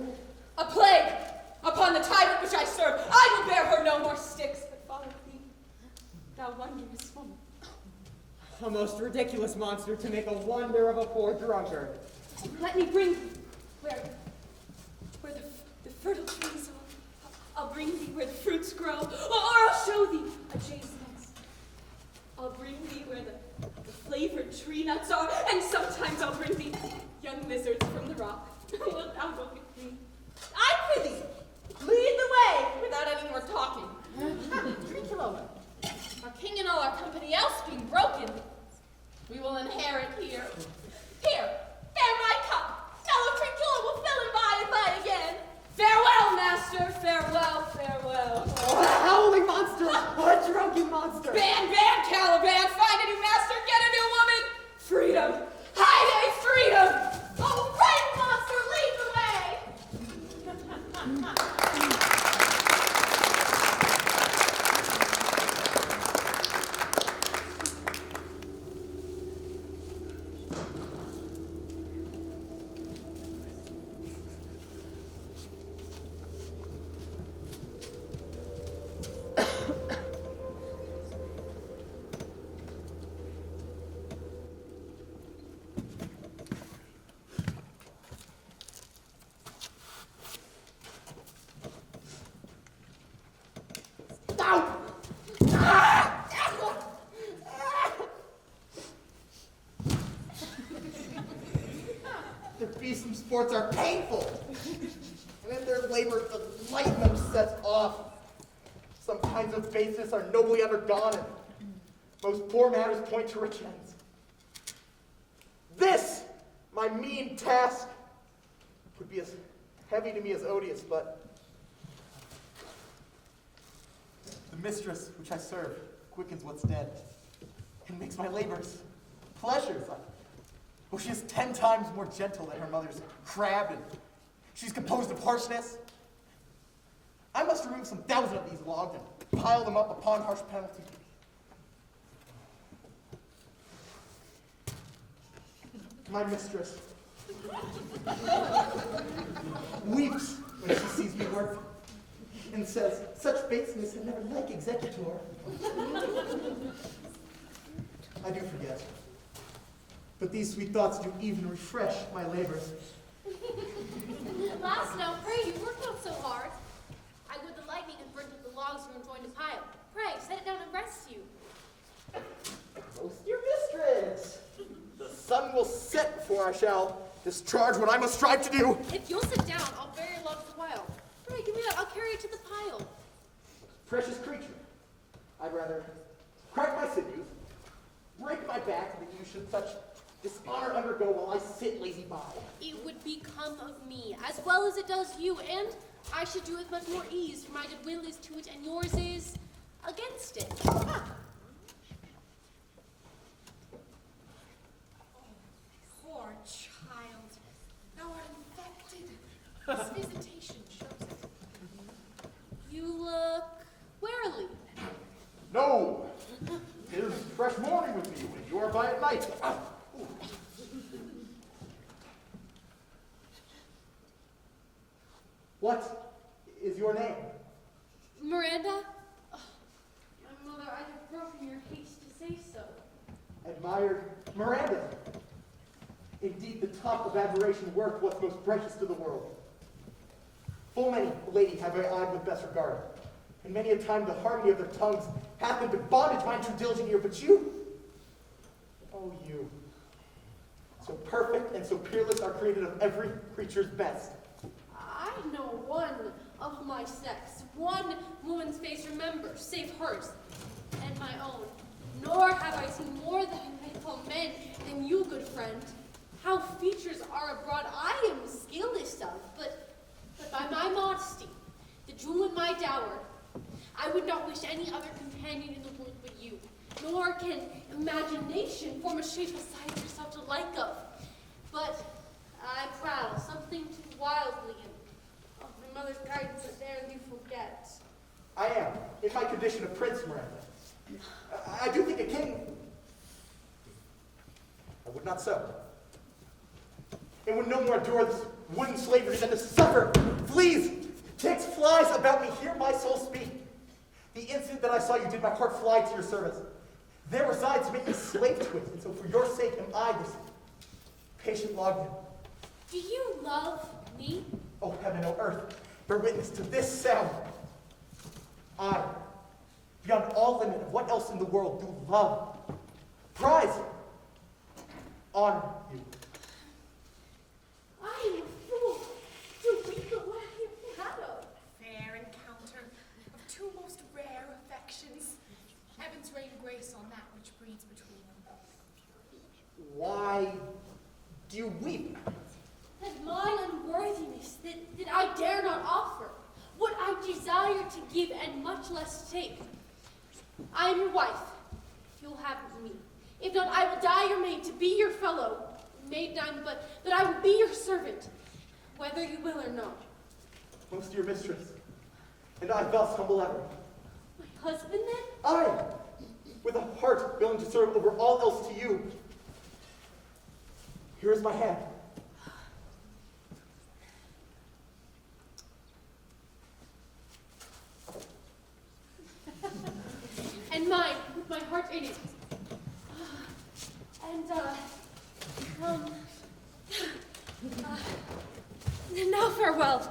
A plague upon the tyrant which I serve. I will bear her no more sticks, but follow thee, thou wondrous woman. A most ridiculous monster to make a wonder of a poor drunkard. Let me bring thee where the fertile trees are. I'll bring thee where the fruits grow, or I'll show thee a jay's nest. I'll bring thee where the flavored tree nuts are, and sometimes I'll bring thee young lizards from the rock. Wilt thou go with me? I prithee, lead the way without any more talking. Trinculo, our king and all our company else being broken, we will inherit here. Here, bear my cup. Fellow Trinculo will fill it by and by again. Farewell, master, farewell, farewell. Oh, a howling monster! A drunken monster! Ban, Caliban, find a new master, get a new woman! Freedom! High day, freedom! Oh, brave monster, lead the way! Their fearsome sports are painful, and in their labor the light them sets off. Some kinds of baseness are nobly undergone, and most poor matters point to rich ends. This, my mean task, would be as heavy to me as odious, but the mistress which I serve quickens what's dead, and makes my labors pleasures. Oh, she is 10 times more gentle than her mother's crabbed, and she's composed of harshness. I must remove some 1,000 of these logs and pile them up upon harsh penalty. My mistress weeps when she sees me work, and says, such baseness had never like executor. I do forget. But these sweet thoughts do even refresh my labors. Last now, pray, you work not so hard. I would the lightning had burnt up the logs you were going to pile. Pray, set it down and rest you. Roast your mistress. The sun will set before I shall discharge what I must strive to do. If you'll sit down, I'll bury your logs a while. Pray, give me that. I'll carry it to the pile. Precious creature, I'd rather crack my sinews, break my back, than you should such dishonor undergo while I sit lazy by. It would become of me, as well as it does you, and I should do with much more ease, for my goodwill is to it, and yours is against it. Poor child, thou art infected. This visitation shows it. You look warily. No! It is fresh morning with me when you are by at night. What is your name? Miranda? Oh, my mother, I have broken your haste to say so. Admired Miranda. Indeed, the top of admiration worth what's most precious to the world. Full many a lady have I eyed with best regard, and many a time the harmony of their tongues hath been to bondage mine too diligent ear, but you, So perfect and so peerless are created of every creature's best. I know one of my sex, one woman's face remember, save hers and my own. Nor have I seen more than men than you, good friend. How features are abroad I am skilless of, but by my modesty, the jewel in my dower, I would not wish any other companion in the world but you. Nor can imagination form a shape beside yourself to like of. But I prattle something too wildly, and of my mother's guidance that there you forget. I am, in my condition, a prince, Miranda. I do think a king. I would not so. And would no more endure this wooden slavery than to suffer fleas, ticks, flies about me. Hear my soul speak. The instant that I saw you did my heart fly to your service. There resides to make me slave to it, and so for your sake am I this patient logman. Do you love me? Oh heaven, oh earth, bear witness to this sound. I, beyond all limit of what else in the world, do love, prize, honor you. I am a fool to weep at what I am had of. Fair encounter of two most rare affections. Heaven's rain grace on that which breeds between them. Why do you weep? That mine unworthiness that I dare not offer, what I desire to give and much less take. I am your wife. You'll have me. If not, I will die your maid to be your fellow. Maid none, but I will be your servant, whether you will or no. Most your mistress, and I thus humble ever. My husband, then? I, with a heart willing to serve over all else to you. Here is my hand. And mine, with my heart in it. And, now farewell.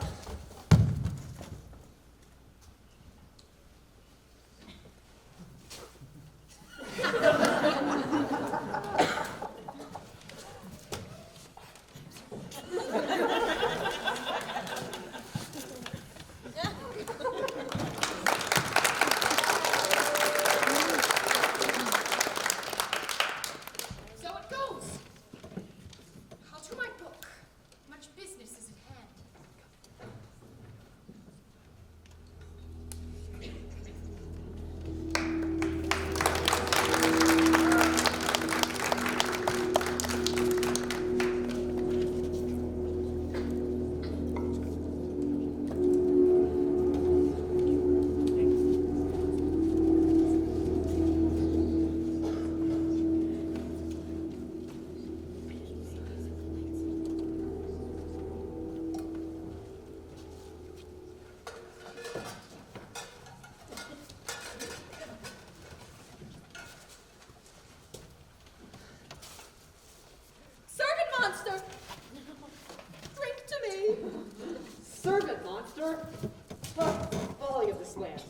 Folly of this land.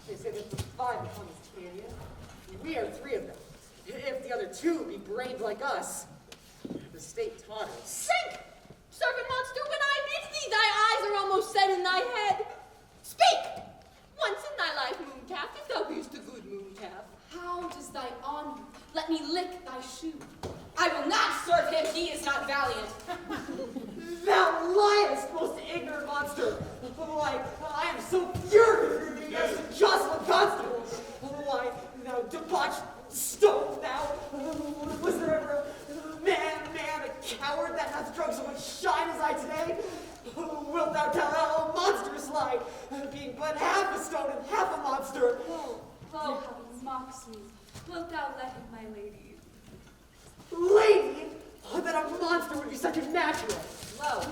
They say that the five upon this canyon, we are three of them. If the other two be brained like us, the state totters. Shrink! Servant monster, when I bid thee, thy eyes are almost set in thy head. Speak! Once in thy life, mooncalf, if thou beest a good mooncalf. How does thy honor let me lick thy shoe? I will not serve him, he is not valiant. Thou liest, most ignorant monster! Why, I am so furious as to jostle a constable! Why, thou debauched stone, thou! Was there ever a man, a coward that hath drunk so much shine as I today? Wilt thou tell how a monstrous lie, being but half a stone and half a monster? Lo, how he mocks me. Wilt thou let him, my lady? Lady? Oh, that a monster would be such a natural!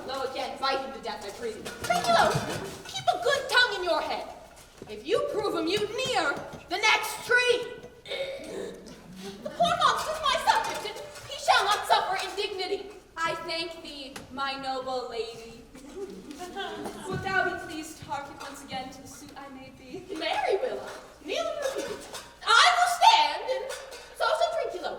Lo again, bite him to death, I pray thee. Trinculo, keep a good tongue in your head. If you prove a mutineer, the next tree. The poor monster's my subject, and he shall not suffer indignity. I thank thee, my noble lady. Wilt thou be pleased to hearken once again to the suit I made thee? Marry will I. Kneel and repeat. I will stand, and so shall Trinculo.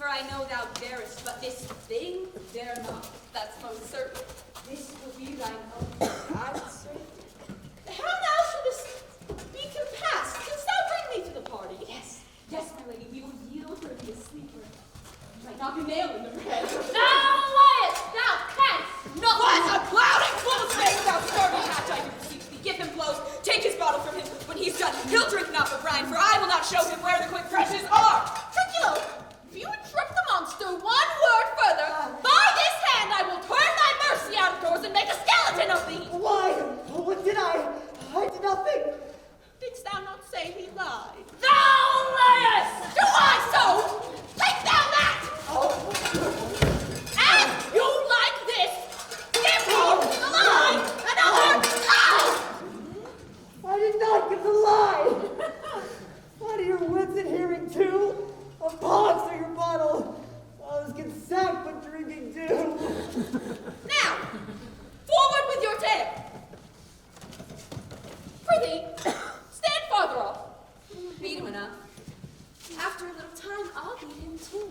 I know thou darest, but this thing dare not. That's most certain. This will be thine own. I'm certain. How now shall this be compassed? Canst thou bring me to the party? Yes, yes, my lady, we will yield her the sleeper. Might knock a nail in the head. Thou liest! Thou canst not! What a cloud and full of space, thou starving hatch, I do beseech thee. Give him blows, take his bottle from him. When he's done, he'll drink not the brine, for I will not show him where the quick freshes are. Trinculo, if you instruct the monster one word further, by this hand I will turn thy mercy out of doors and make a skeleton of thee. Why? What did I? I did nothing. Didst thou not say he lied? Thou liest! Do I so? Take thou that! And you like this? Give me the lie! Another lie! I did not give the lie. What are your wits in hearing too? A box or your bottle? I was getting sacked but drinking too. Now, forward with your tale. Prithee, stand farther off. Beat him enough. After a little time, I'll beat him too.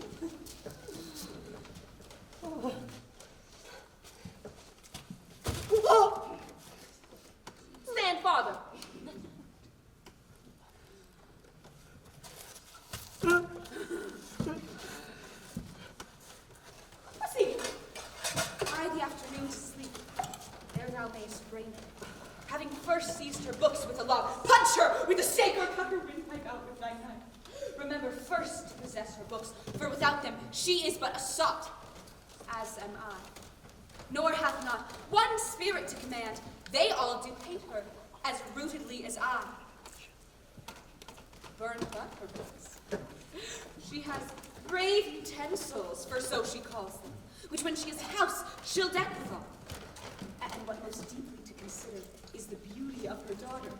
Stand farther. Proceed. I the afternoon to sleep. There thou mayst reign. Having first seized her books with a log, punch her with a sacred cutter in my mouth with thy knife. Remember first to possess her books, for without them she is but a sot, as am I. Nor hath not one spirit to command. They all do hate her as rootedly as I. Burn not her books. She has brave utensils, for so she calls them, which when she is house, she'll deck withal. And what most deeply to consider is the beauty of her daughter.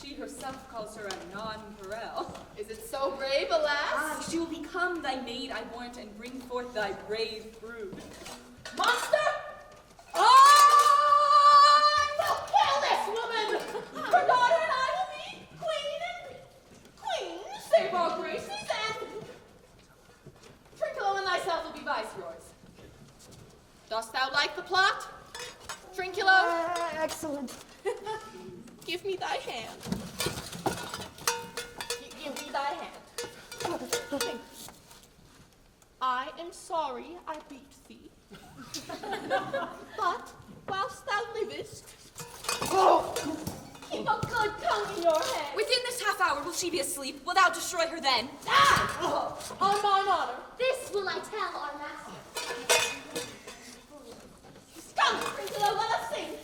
She herself calls her a nonpareil. Is it so brave, alas? Aye, she will become thy maid, I warrant, and bring forth thy brave brood. Monster! I will kill this woman! Her daughter and I will be queen, save our graces, and Trinculo and thyself will be viceroys. Dost thou like the plot? Trinculo? Excellent. Give me thy hand. Give me thy hand. I am sorry I beat thee. But whilst thou livest, keep a good tongue in your head. Within this half hour will she be asleep? Wilt thou destroy her then? Ah! On mine honor. This will I tell our master. Come, Trinculo, let us sing.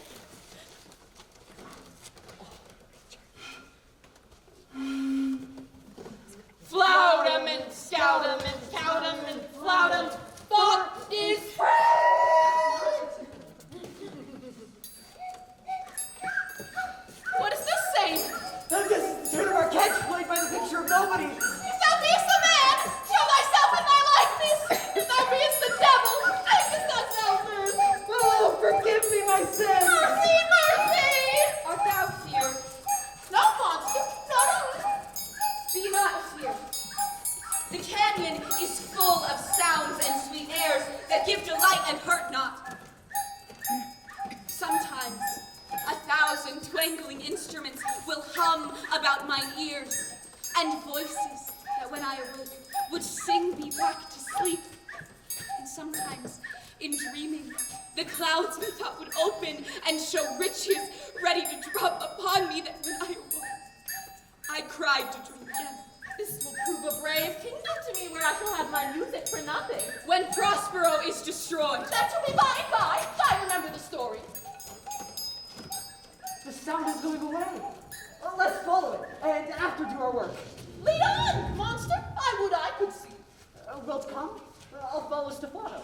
Flout 'em and scout 'em and tout 'em and flout 'em. Thought is friend. What is this saying? This is the turn of our catch, played by the picture of nobody. If thou beest a man, show thyself in thy likeness. If thou beest the devil, makest thyself known. Oh, forgive me my sins. Mercy, mercy! Art thou here? No monster, not I. Be not afeard. The canyon is full of sounds and sweet airs that give delight and hurt not. Sometimes 1,000 twangling instruments will hum about mine ears, and voices that when I awoke would sing me back to sleep. And sometimes, in dreaming, the clouds methought would open and show riches ready to drop upon me that when I awoke, I cried to dream again. This will prove a brave kingdom to me where I shall have my music for nothing. When Prospero is destroyed, That shall be by and by. I remember the story. The sound is going away. Let's follow it, and after do our work. Lead on, monster. I would I could see. Wilt come? I'll follow Stephano.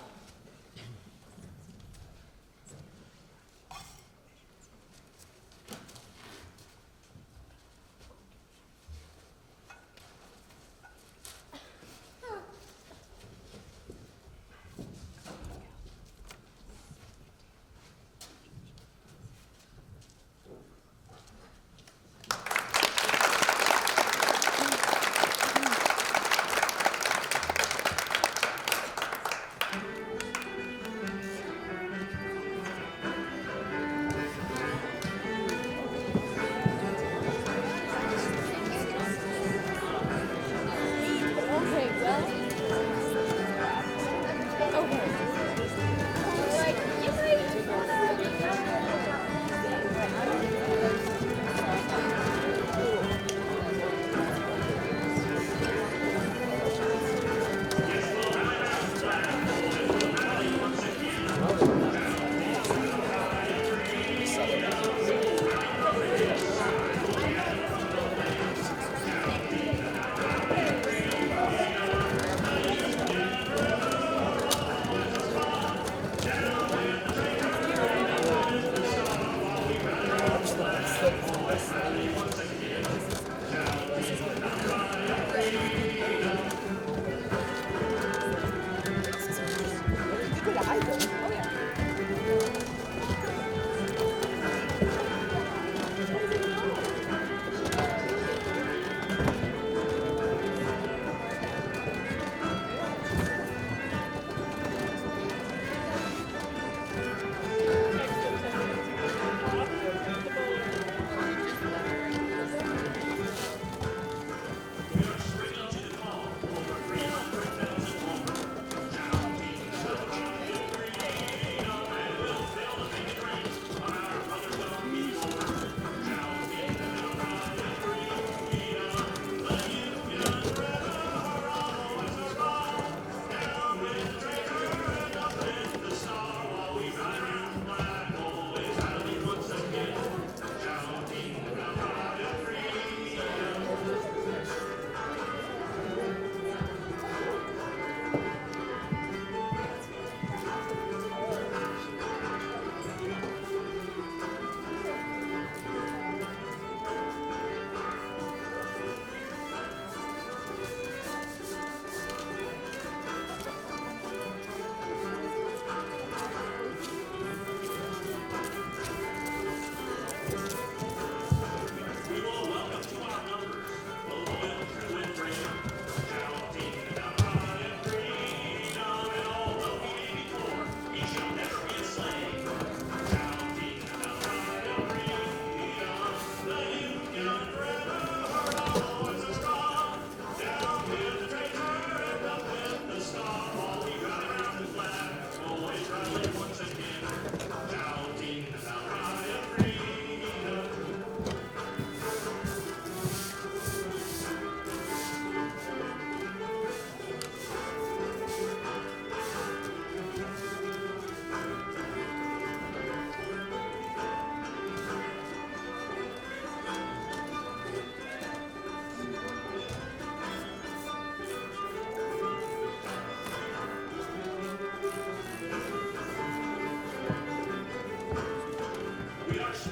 Sounds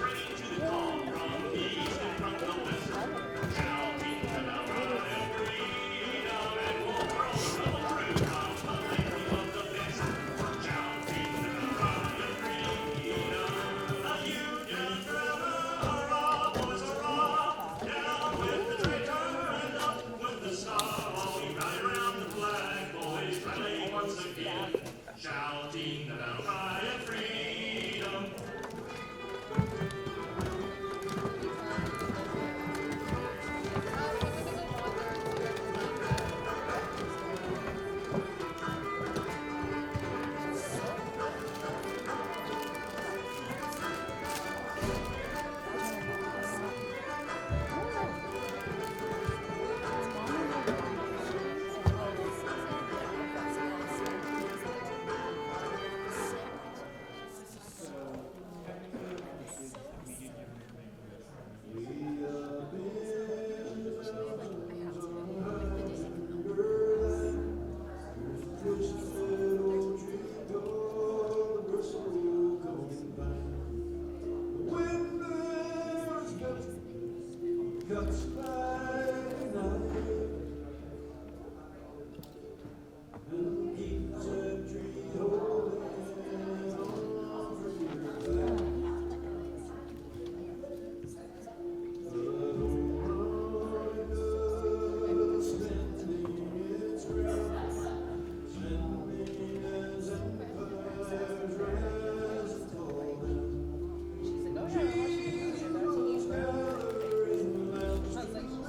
like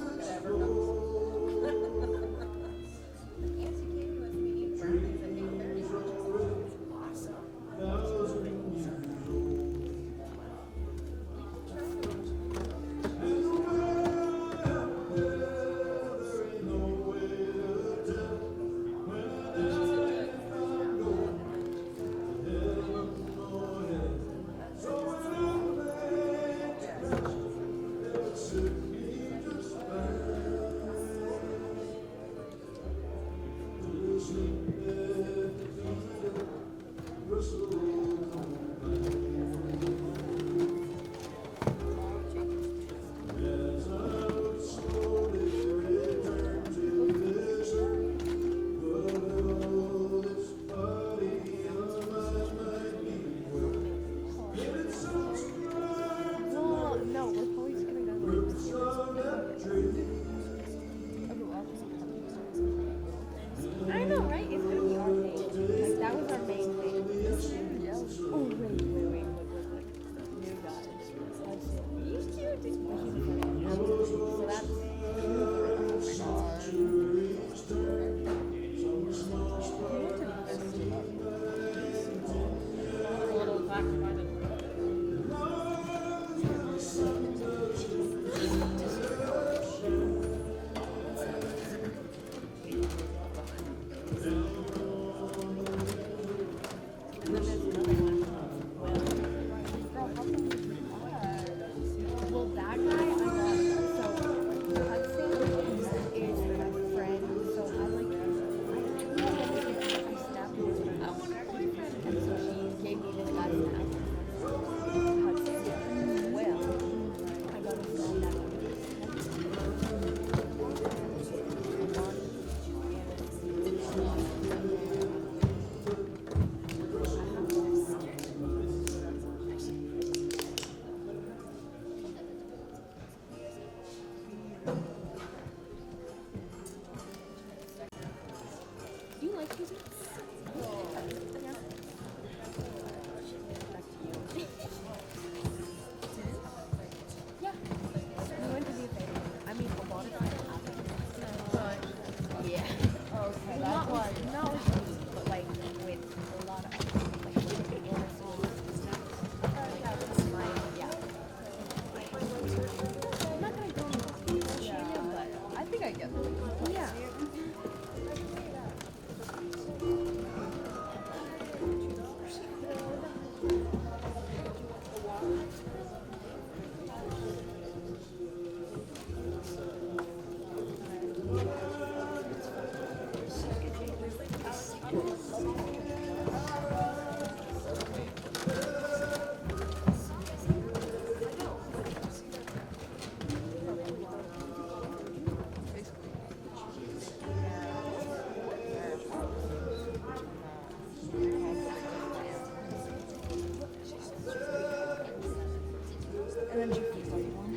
And then she feels like one.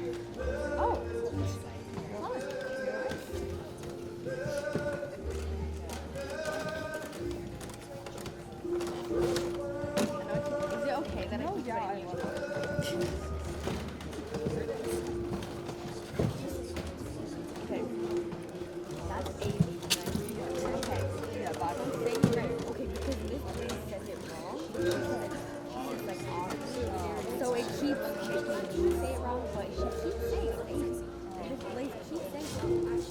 Oh. Is it okay that I keep putting you up? Okay. That's 80. Okay. Yeah, but I don't say it right. Okay, because this place says it wrong. It's like off. So it keeps making you say it wrong, but she keeps saying it. This place keeps saying it.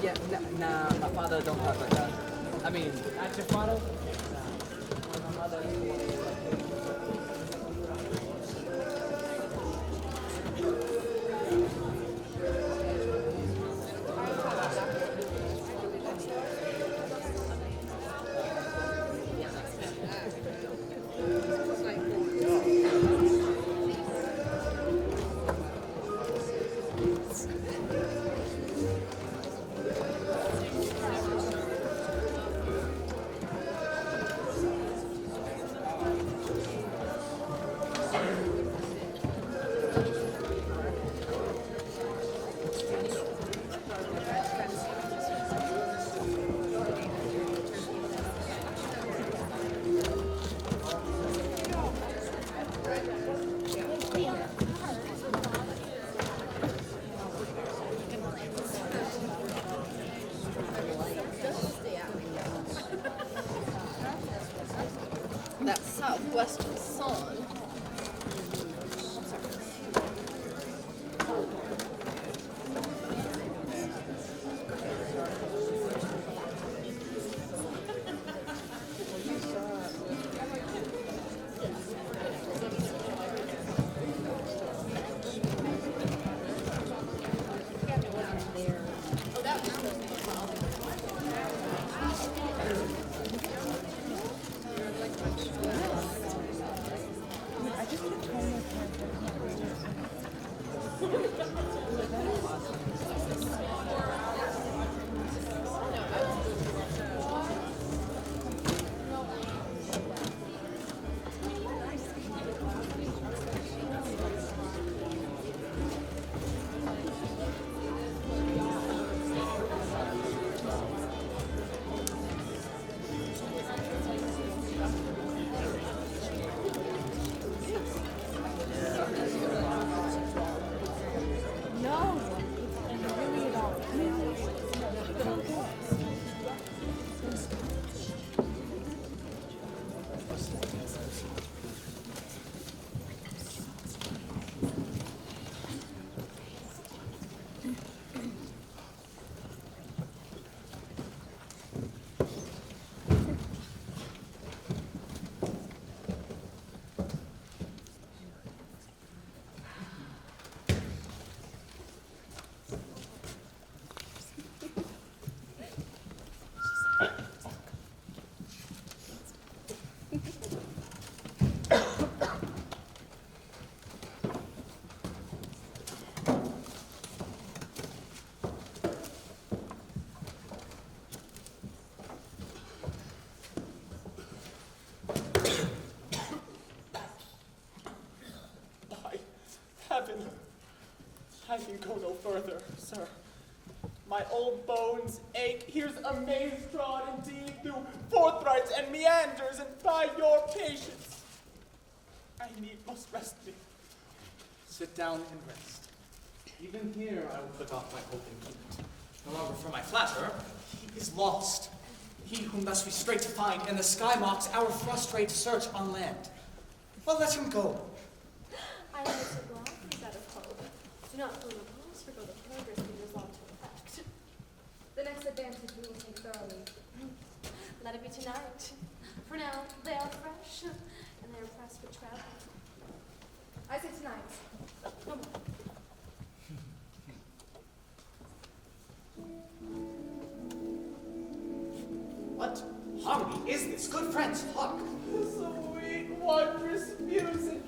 Yeah, nah, my father don't have like that. I mean, that's your father? My mother is the one. That southwestern sun. I just kept trying to heaven. I can go no further, sir. My old bones ache. Here's a maze drawn indeed through forthrights and meanders, and by your patience, I must rest me. Sit down and rest. Even here I will put off my hope and keep it. No longer for my flatterer, he is lost. He whom thus we straight to find, and the sky mocks our frustrate search on land. Well, let him go. I am so glad he's out of hope. Do not feel repose, for go the progress we resolve to effect. The next advantage we will take thoroughly. Let it be tonight. For now, they are fresh, and they are pressed for travel. I say tonight. No more. What harmony is this? Good friends, hark. Sweet, wondrous music.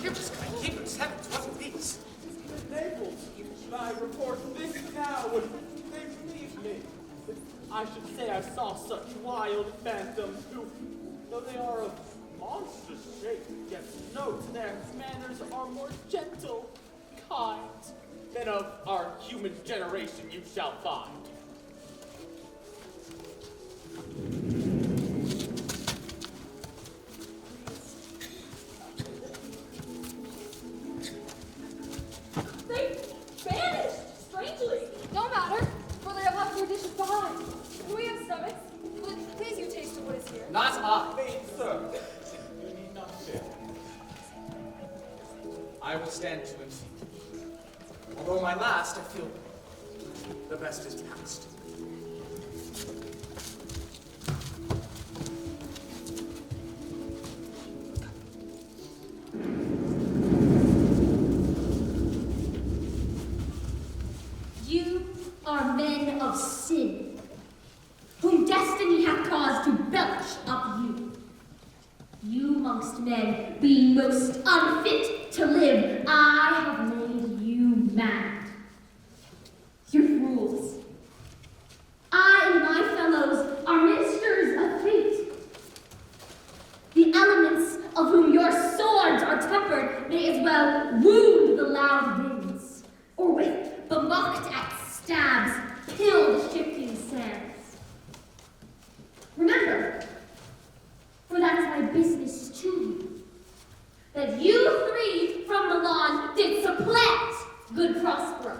Goodness, kind keepers, heavens, what are these? Enabled by report this now would they believe me? I should say I saw such wild phantoms who, though they are of monstrous shape, yet note their manners are more gentle, kind, than of our human generation you shall find. They vanished, strangely. Don't matter, for they have left their dishes behind. Do we have stomachs? Will it please you taste of what is here? Not I. Faith, sir, you need not fear. I will stand to and see. Although my last, I feel the best is past. You are men of sin, whom destiny hath caused to belch up you. You amongst men, being most unfit to live, I have made you mad. Your rules. I and my fellows are ministers of fate. The elements of whom your swords are tempered may as well wound the loud winds, or with bemucked at stabs pill the shifting sands. Remember, for that's my business to you, that you three from Milan did supplant good Prospero.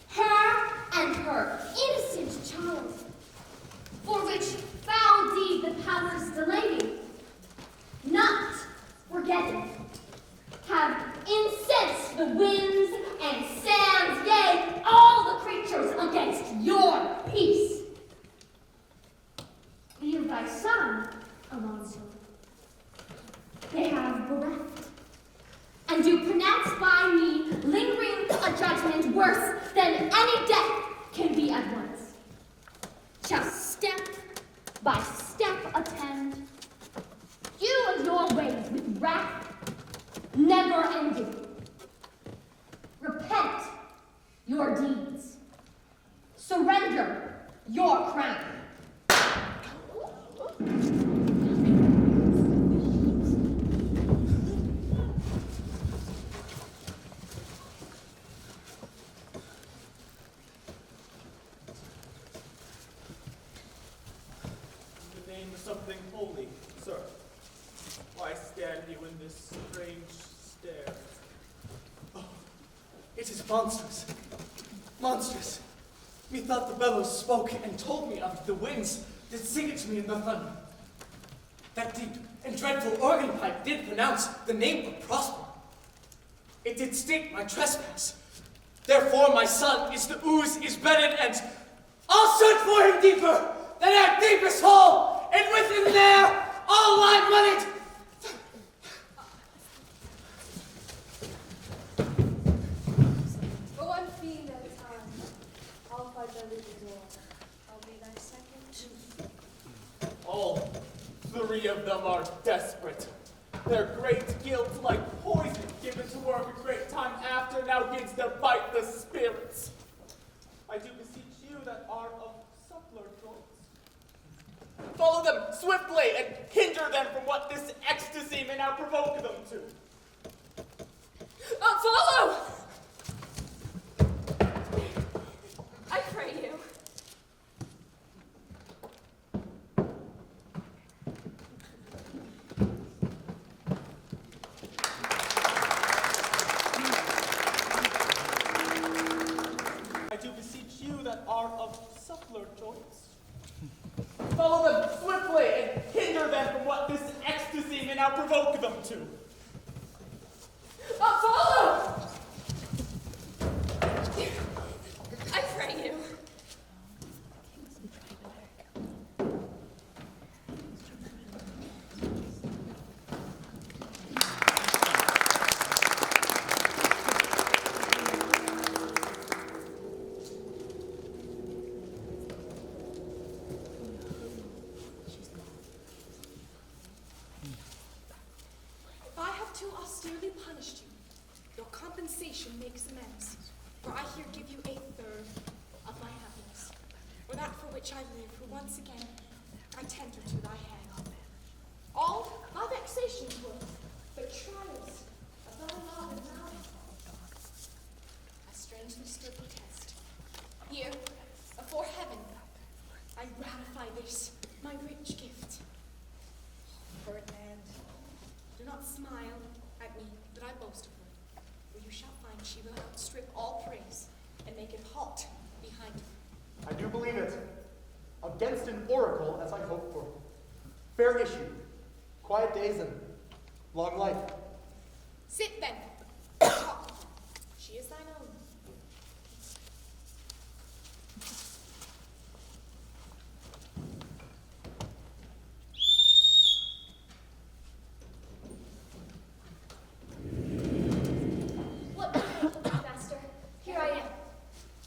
Her and her innocent child, for which foul deed the powers delaying, not forgetting, have incensed the winds and sands, yea, all the creatures against your peace. Be thy son, Alonso, they have bereft, and do pronounce by me lingering a judgment worse than any death can be at once. Shall step by step attend, you and your ways with wrath never ending. Repent your deeds. Surrender your crown. The name of something holy, sir. Why stand you in this strange stare? Oh, it is monstrous. Monstrous. Methought the bellows spoke and told me of the winds did sing it to me in the thunder. That deep and dreadful organ pipe did pronounce the name of Prospero. It did state my trespass. Therefore my son is the ooze is bedded, and I'll search for him deeper than our deepest hole, and within there I'll lie mudded. Go one fiend at a time. I'll fight under the door. I'll be thy second. All three of them are desperate. Their great guilt, like poison given to work a great time after, now bids them bite the spirits. I do beseech you that are of suppler joints. Follow them swiftly and hinder them from what this ecstasy may now provoke them to. Follow! I pray you. I do beseech you that are of suppler joints. Follow them swiftly and hinder them from what this ecstasy may now provoke them to. Follow! I pray you. If I have too austerely punished you, your compensation makes amends, for I here give you a third of my happiness, or that for which I live, who once again I tender to thy hand. All my vexations were but trials of thy love and mine. I strangely stood the test. Here, before heaven, I ratify this, my rich gift. Ferdinand, do not smile at me that I boast of her, for you shall find she will outstrip all praise and make it halt behind her. I do believe it. Against an oracle, as I hoped for. Fair issue, quiet days, and long life. Sit then. Talk. She is thine own. What will you, master? Here I am.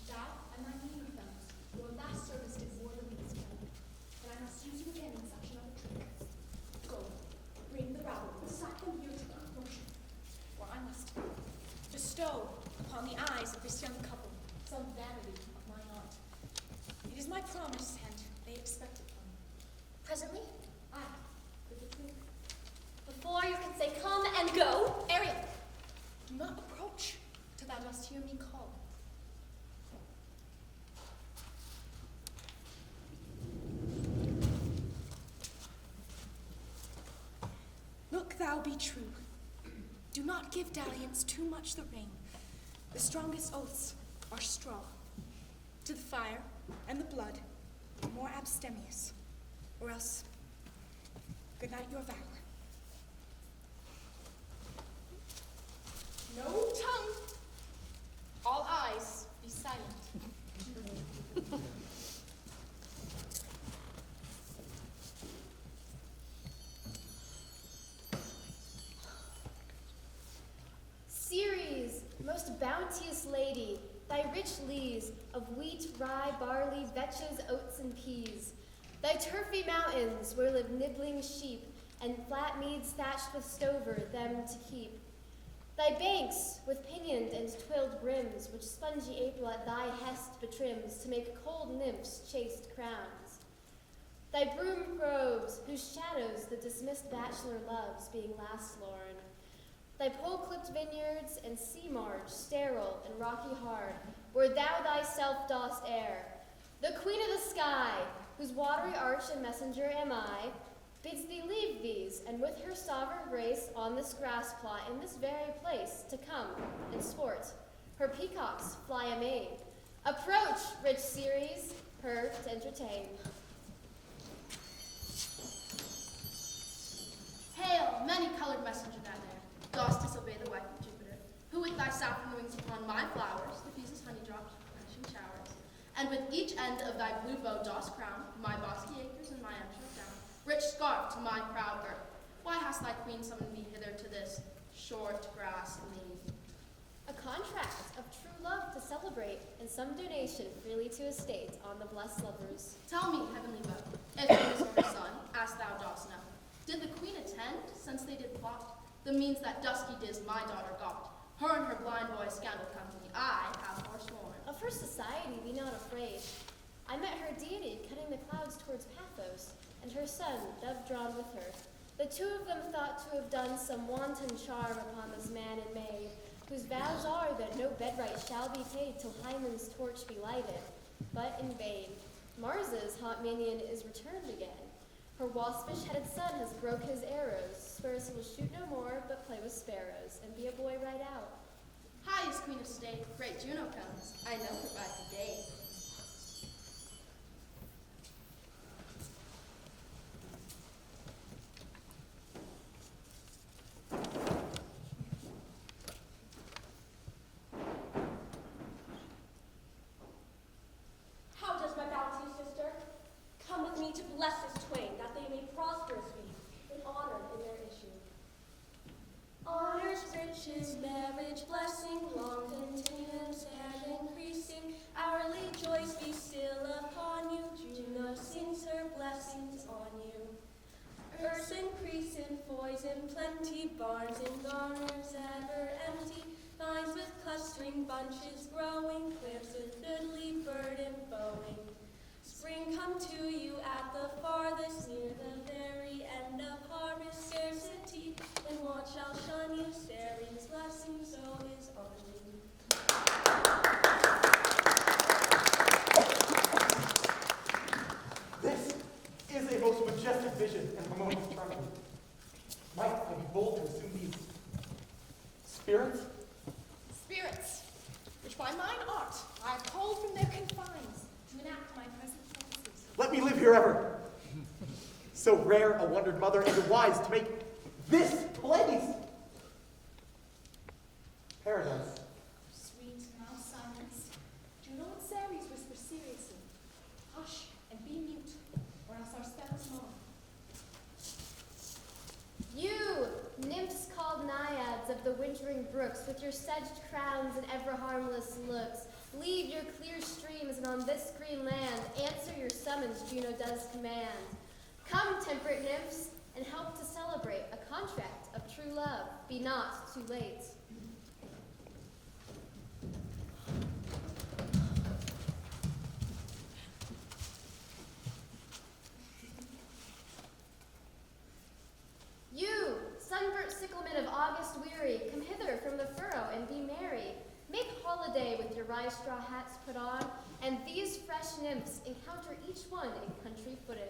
Thou and thy meaner fellows, your last service is more than these men, but I must use you again in such another trick. Go, bring the rabble, beside them here to commotion, for I must bestow upon the eyes of this young couple some vanity of mine art. It is my promise, and they expect it from me. Presently, Aye, with the truth. before you can say come and go, Ariel, do not approach till thou must hear me call. Look thou be true. Do not give dalliance too much the rein. The strongest oaths are straw. To the fire and the blood, more abstemious, or else good night your valor. No tongue. All eyes be silent. Ceres, most bounteous lady, thy rich lees of wheat, rye, barley, vetches, oats, and peas, thy turfy mountains where live nibbling sheep, and flat meads thatched with stover, them to keep. Thy banks with pinioned and twilled brims, which spongy April at thy hest betrims to make cold nymphs chaste crowns. Thy broom groves, whose shadows the dismissed bachelor loves, being last lorn. Thy pole-clipped vineyards and sea marge, sterile and rocky hard, where thou thyself dost err. The queen of the sky, whose watery arch and messenger am I, bids thee leave these, and with her sovereign grace on this grass plot in this very place to come and sport. Her peacocks fly amain. Approach, rich Ceres, her to entertain. Hail, many-colored messenger that there, dost disobey the wife of Jupiter, who with thy saffron wings upon my flowers diffuses honey drops, crashing showers, and with each end of thy blue bow dost crown my bosky acres and my unshook down, rich scarf to my proud earth. Why hast thy queen summoned me hither to this short grass leave? A contract of true love to celebrate, and some donation freely to estate on the blessed lovers. Tell me, heavenly bow, if Venus or her son, as thou dost know, did the queen attend, since they did plot, the means that dusky diz my daughter got? Her and her blind boy scandal company I have forsworn. Of her society be not afraid. I met her deity cutting the clouds towards Paphos, and her son, dove-drawn with her. The two of them thought to have done some wanton charm upon this man and maid, whose vows are that no bedright shall be paid till Hymen's torch be lighted. But in vain. Mars's hot minion is returned again. Her waspish-headed son has broke his arrows, swears he will shoot no more, but play with sparrows, and be a boy right out. Highest Queen of State, great Juno comes. I know her by the day. How does my bounty, sister? Come with me to bless this twain, that they may prosperous be, and honored in their issue. Honors, riches, marriage, blessing, long continuance, and increasing, hourly joys be still upon you. Juno sings her blessings on you. Earth's increasing, foys in plenty, barns and garners ever empty, vines with clustering bunches growing, cliffs with goodly bird and bowing. Spring come to you at the farthest, near the very end of harvest, scarcity, and want shall shun you, Saren's blessing so is on you. This is a most majestic vision and harmonious charming. Might I be bold to assume these spirits? Spirits, which by mine art I have called from their confines to enact my present purposes. Let me live here ever. So rare a wondered mother and a wise to make this place paradise. Sweet, now silence. Juno and Ceres whisper seriously. Hush and be mute, or else our spell is gone. You, nymphs called naiads of the wintering brooks, with your sedged crowns and ever harmless looks, leave your clear streams, and on this green land answer your summons Juno does command. Come, temperate nymphs, and help to celebrate a contract of true love. Be not too late. You, sunburnt sicklemen of August weary, come hither from the furrow and be merry. Make holiday with your rye straw hats put on, and these fresh nymphs encounter each one in country footing.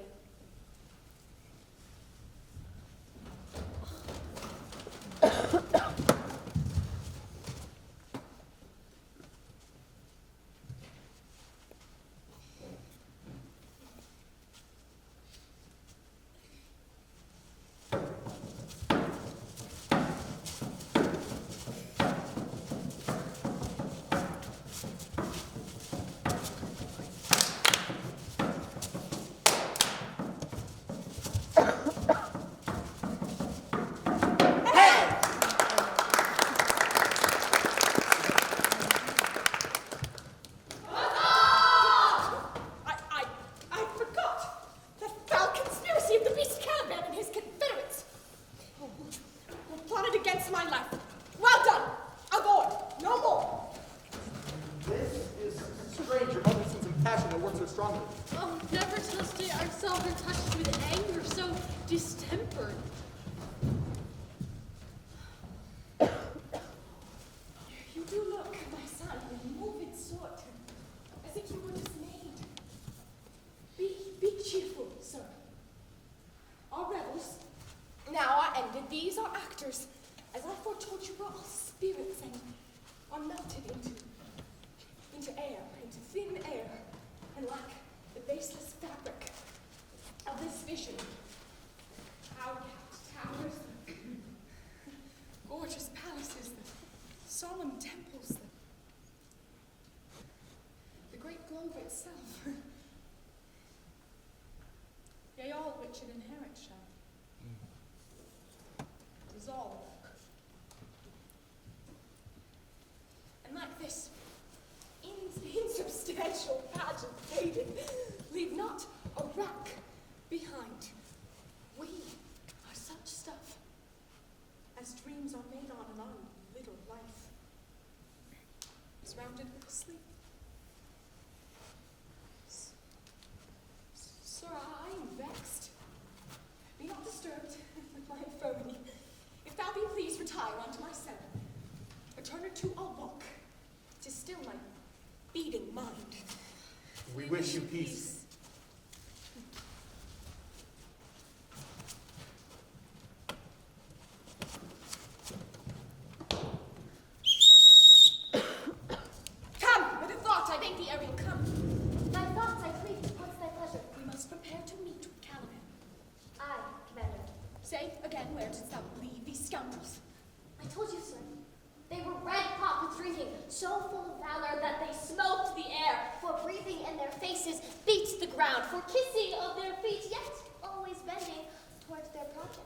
Should inherit shall dissolve, and like this insubstantial pageant faded, leave not a wreck behind. We are such stuff as dreams are made on in our little life, surrounded with sleep. Sir, I am vexed. peace. Come, with a thought, I beg thee, Ariel, come. My thoughts, I plead. What's thy pleasure? We must prepare to meet with Caliban. Aye, Commander. Say again, where didst thou leave these scoundrels? I told you, sir. They were red hot with drinking, so full of valor that they smoked the air, for breathing in their faces beat the ground, for kissing of their feet, yet always bending towards their project.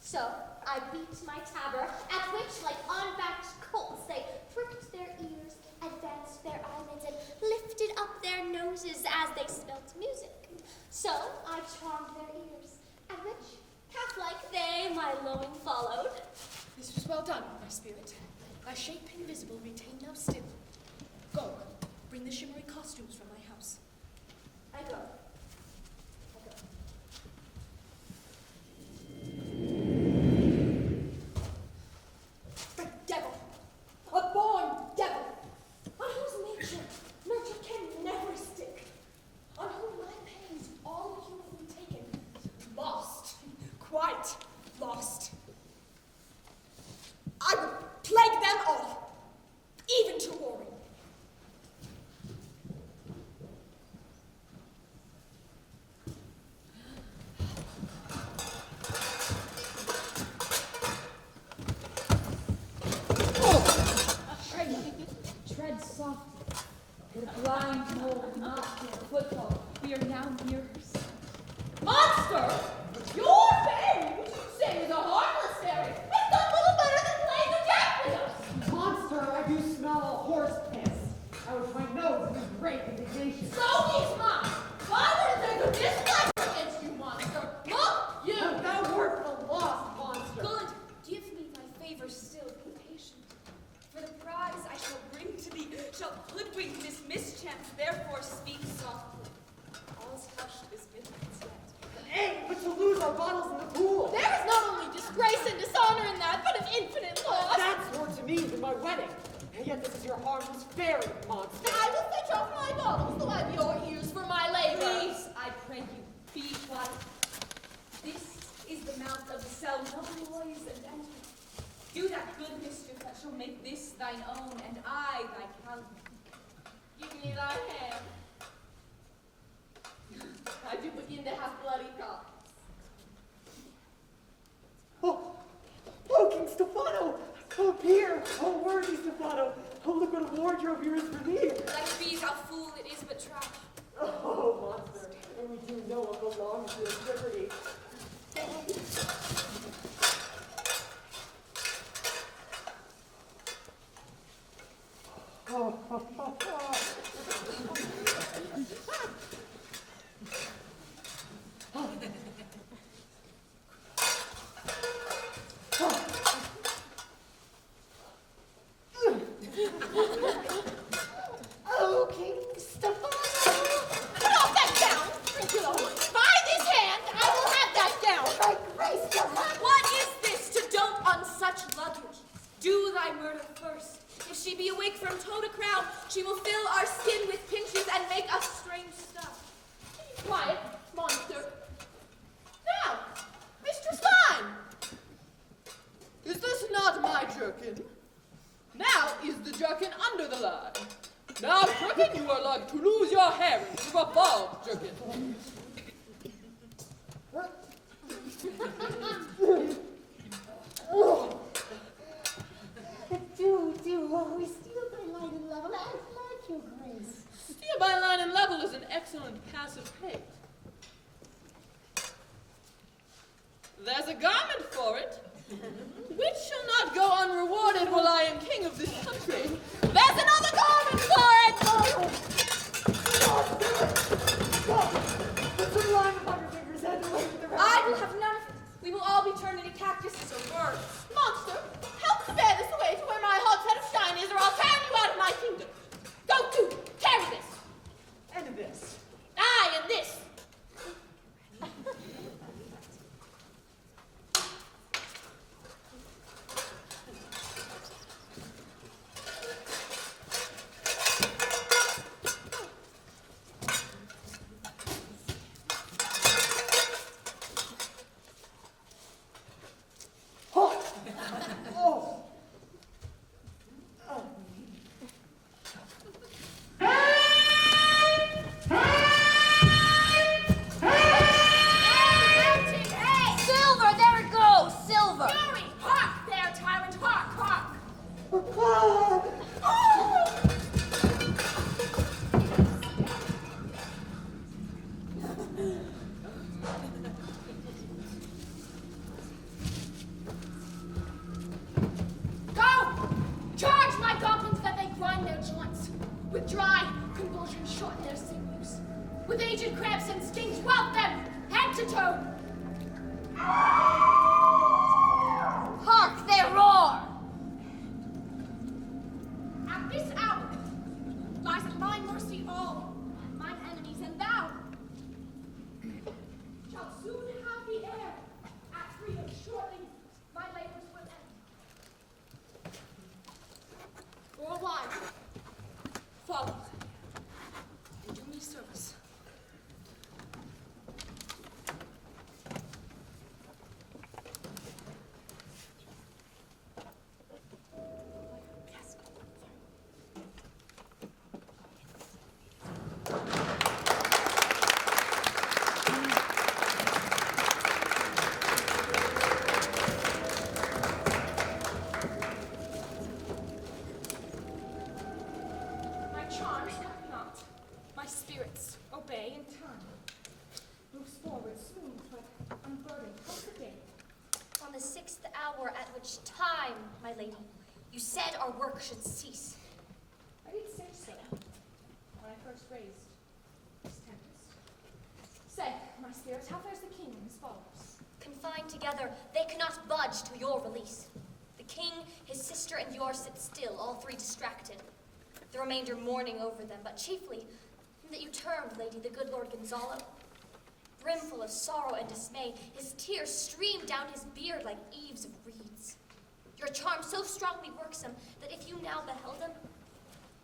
So I beat my tabor, at which, like unbacked colts, they pricked their ears, advanced their eyelids, and lifted up their noses as they smelt music. So I charmed their ears, at which, calf-like, they my lowing followed. This was well done, my spirit. Thy shape invisible retained now still. Go, bring the shimmery costumes from my house. I go. The devil! A born devil! On whose nature nurture can never stick. On whom my pains all uniformly taken. Lost. Quite lost. I will plague them all, even to warring. Tread softly. Your blind mole not your foothold. We are now mirrors. Monster! Your fairy, which you say is a harmless fairy, has done little better than play the jack with us. Monster, I do smell a horse piss. I would my nose with great indignation. So is mine. Father is there to displeasure against you, monster. Look, you! But thou wert a lost monster. Good, give me thy favor still. Be patient. For the prize I shall bring to thee shall hoodwink this mischance. Therefore speak softly. All's hushed this midnight's yet. Hey, but to lose our bottles in the pool. There is not only disgrace and dishonor in that, but an infinite loss. That's more to me than my wedding. And yet this is your harmless fairy, monster. I will fetch off my bottles, though I have your ears for my labor. Please, I pray you, be quiet. This is the mouth of the cell. No noise and enter. Do that good mischief that shall make this thine own, and I thy Callen. Give me thy hand. I do begin to have bloody thoughts. Oh, King Stephano! Oh, Pierre! Oh, worthy Stephano! Oh, look what a wardrobe here is for thee! Like bees, how fool it is but trash. Oh, monster! And we do know what belongs to his liberty. Oh, King Stephano! Put off that gown, Trinculo! By this hand, I will have that gown! By grace, Callen! What is this to dote on such luggage? Do thy murder first. If she be awake from toe to crown, she will fill our skin with pinches and make us strange stuff. Quiet, monster. Now, Mistress Line! Is this not my jerkin? Now is the jerkin under the line. Now, jerkin, you are like to lose your herrings with a bald jerkin. Do always steal by line and level, as like your grace. Steal by line and level is an excellent passive pate. There's a garment for it, which shall not go unrewarded while I am king of this country. There's another garment for it! Put some lime upon your fingers and away with the rest. I will have none of it. We will all be turned into cactuses or worms. Monster, help to bear this away to where my hogshead of shine is, or I'll turn you out of my kingdom. Go to, carry this. And this. Aye, and this. with aged crabs and stinks, welt them, head to toe. Hark their roar! At this hour lies at my mercy all mine enemies, and thou shalt soon have the air at freedom. Shortly my labors will end. For a while, follow and do me service. My lady, you said our work should cease. I did say so when I first raised this Tempest. Say, my spirits, how fares the king and his followers? Confined together, they cannot budge till your release. The king, his sister, and yours sit still, all three distracted. The remainder mourning over them, but chiefly that you turned, lady, the good Lord Gonzalo. Brimful of sorrow and dismay, his tears streamed down his beard like eaves of reeds. Your charm so strongly worksome that if you now beheld him,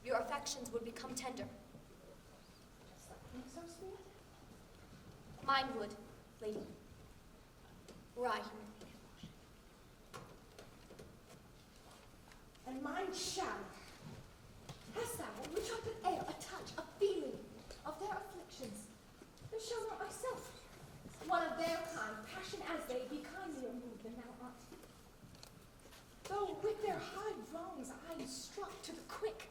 your affections would become tender. Just like me, so sweet? Mine would, lady. Were I here. And mine shall. Hast thou, which art with ale, a touch, a feeling of their afflictions? And shall not myself, one of their kind, passion as they, be kindlier moved than thou art? Though with their high wrongs I am struck to the quick,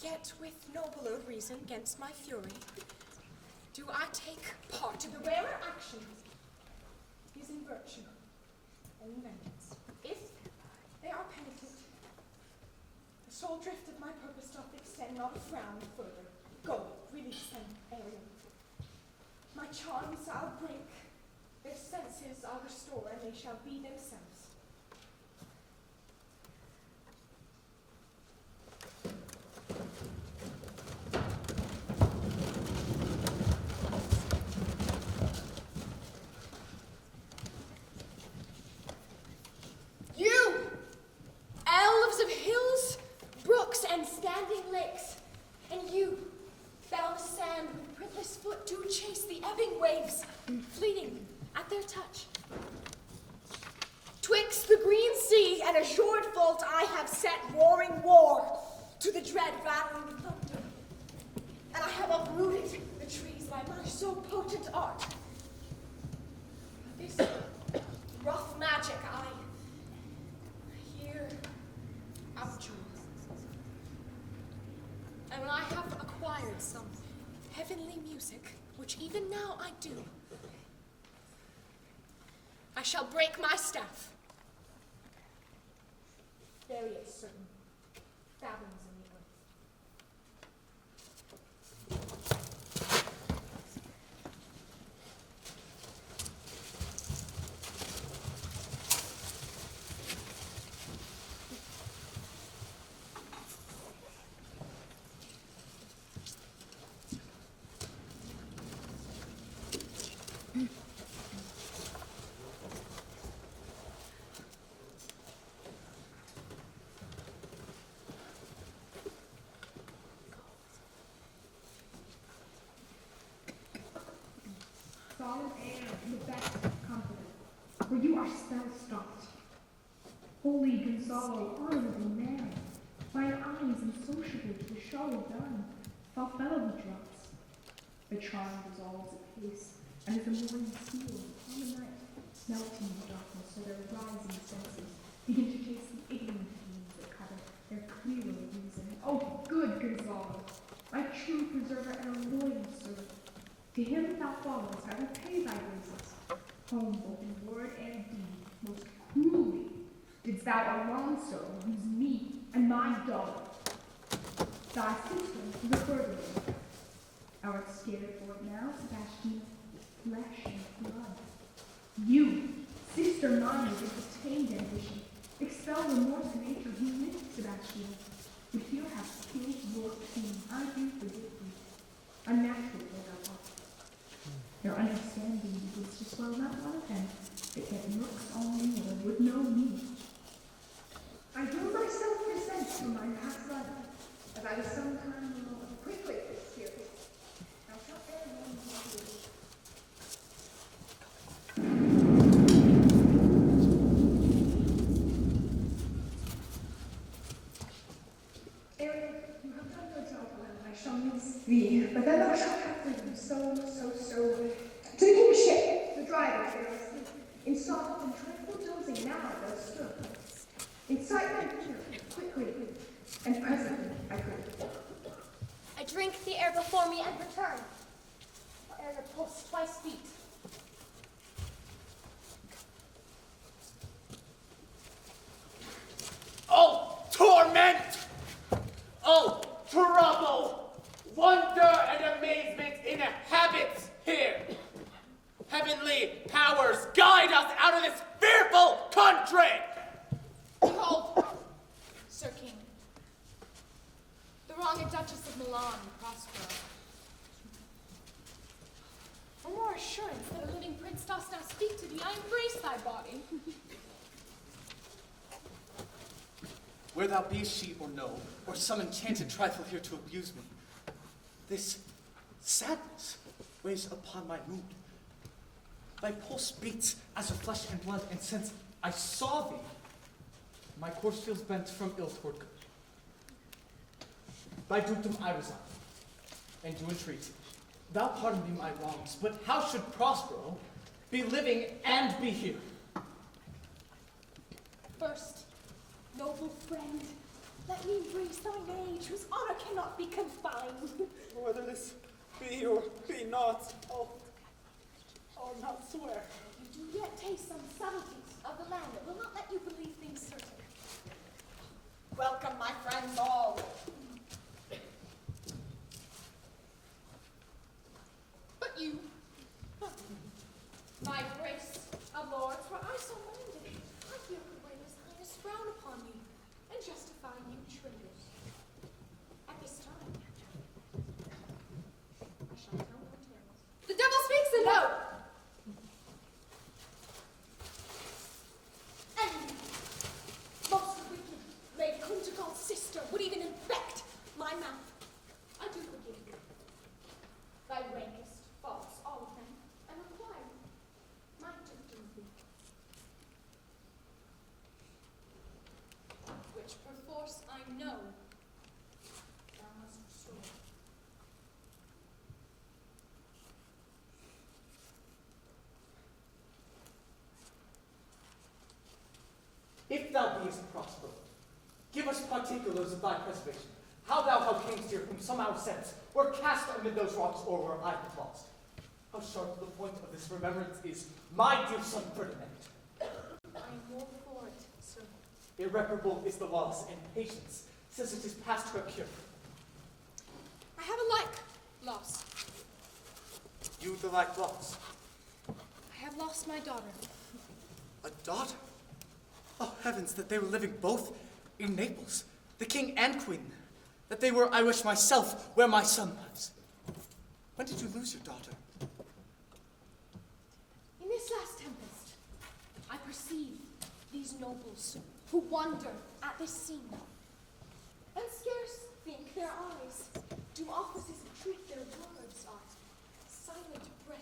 yet with nobler reason against my fury, do I take part to the rarer action is in virtue and vengeance. If they are penitent, the sole drift of my purpose doth extend not a frown further. Go, release them, Ariel. My charms I'll break, their senses I'll restore, and they shall be themselves. You, elves of hills, brooks, and standing lakes, and you, that on the sand with printless foot do chase the ebbing waves, fleeting at their touch. Twixt the green sea and assured vault I have set roaring war to the dread rattling thunder, and I have uprooted the trees by my so potent art. This rough magic I hear outjure. And when I have acquired some heavenly music, which even now I do, I shall break my staff. Bury it certain fathoms in the earth. Solemn air and the best confidence, for you are spell-stopped. Holy Gonzalo, honorable man, mine eyes insociable to the show done, foul fellow he drops. The charm dissolves apace, and as the morning steel upon the night, melting the darkness so their rising senses begin to taste the ignorant beings that cover their clearer reason. Oh, good Gonzalo, my true preserver and a loyal servant. To him thou followest, I will pay thy graces. Home both in word and deed, most cruelly didst thou Alonso use me and my daughter. Thy sister, the Ferdinand, Thou art scared for it now, Sebastian, flesh and blood. You, sister mine with attained ambition, expel remorse and hatred who lived, Sebastian, would here have killed your king. I do forgive thee. Unnatural for thou art. Your understanding begins to swell not one of them, that yet looks on me or would know me. I do myself resent from my past life, as I was sometime quickly experienced. Thou shalt bear no more. Ariel, you have done your job well. I shall miss thee, but then thou shalt have freedom. So. To the king's ship, the drivers they are asleep. In soft and tranquil dozing now they'll stir. Incite my fear, quickly, and presently I go. I drink the air before me and return. For air your pulse twice beat. Oh, torment! Oh, trouble! Wonder and amazement inhabits here. Heavenly powers guide us out of this fearful country! Behold, Sir King, the wronged Duchess of Milan, Prospero. For more assurance that a living prince dost now speak to thee, I embrace thy body. Where thou be she or no, or some enchanted trifle here to abuse me, this sadness weighs upon my mood. Thy pulse beats as of flesh and blood, and since I saw thee, my course feels bent from ill toward good. Thy dukedom I resign, and do entreat. Thou pardon me my wrongs, but how should Prospero be living and be here? First, noble friend, let me embrace thine age, whose honor cannot be confined. Whether this be or be not, I'll not swear. You do yet taste some subtleties of the land that will not let you believe things certain. Welcome, my friends all. But you, my grace of lords, were I so minded, I fear could bring his highness frown upon you and justify you traitors. At this time, I shall tell no tales. The devil speaks in no. And most wicked, Lady Conjugal's sister would even infect my mouth. I do forgive you. Thy rankest faults, all of them, and require my dukedom of thee. Which perforce I know thou must restore. If thou beest Prospero, give us particulars of thy preservation, how thou camest here whom some our sense were cast amid those rocks, or were I have lost. How sharp the point of this remembrance is, my dear son Ferdinand. I am more for it, sir. Irreparable is the loss, and patience says it is past her cure. I have a like loss. You the like loss. I have lost my daughter. A daughter? Oh heavens, that they were living both in Naples, the king and queen. That they were, I wish myself, where my son lives. When did you lose your daughter? In this last tempest, I perceive these nobles who wonder at this scene, and scarce think their eyes do offices of truth, their words are silent breath.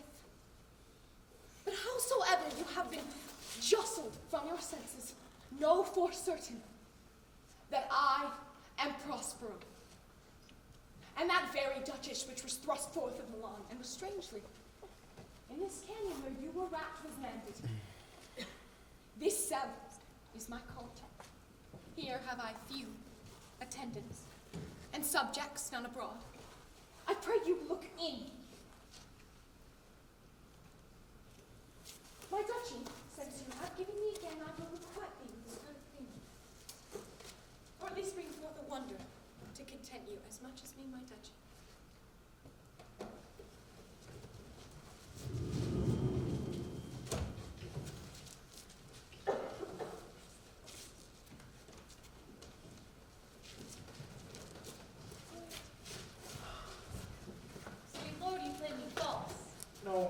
But howsoever you have been jostled from your senses, know for certain that I am Prospero, and that very Duchess which was thrust forth of Milan, and was strangely in this canyon where you were wrapped was landed. This cell is my court. Here have I few attendants, and subjects none abroad. I pray you look in. My duchy, since you have given me again, I will requite thee with this good thing. Or at least bring forth a wonder to content you as much as me my duchy.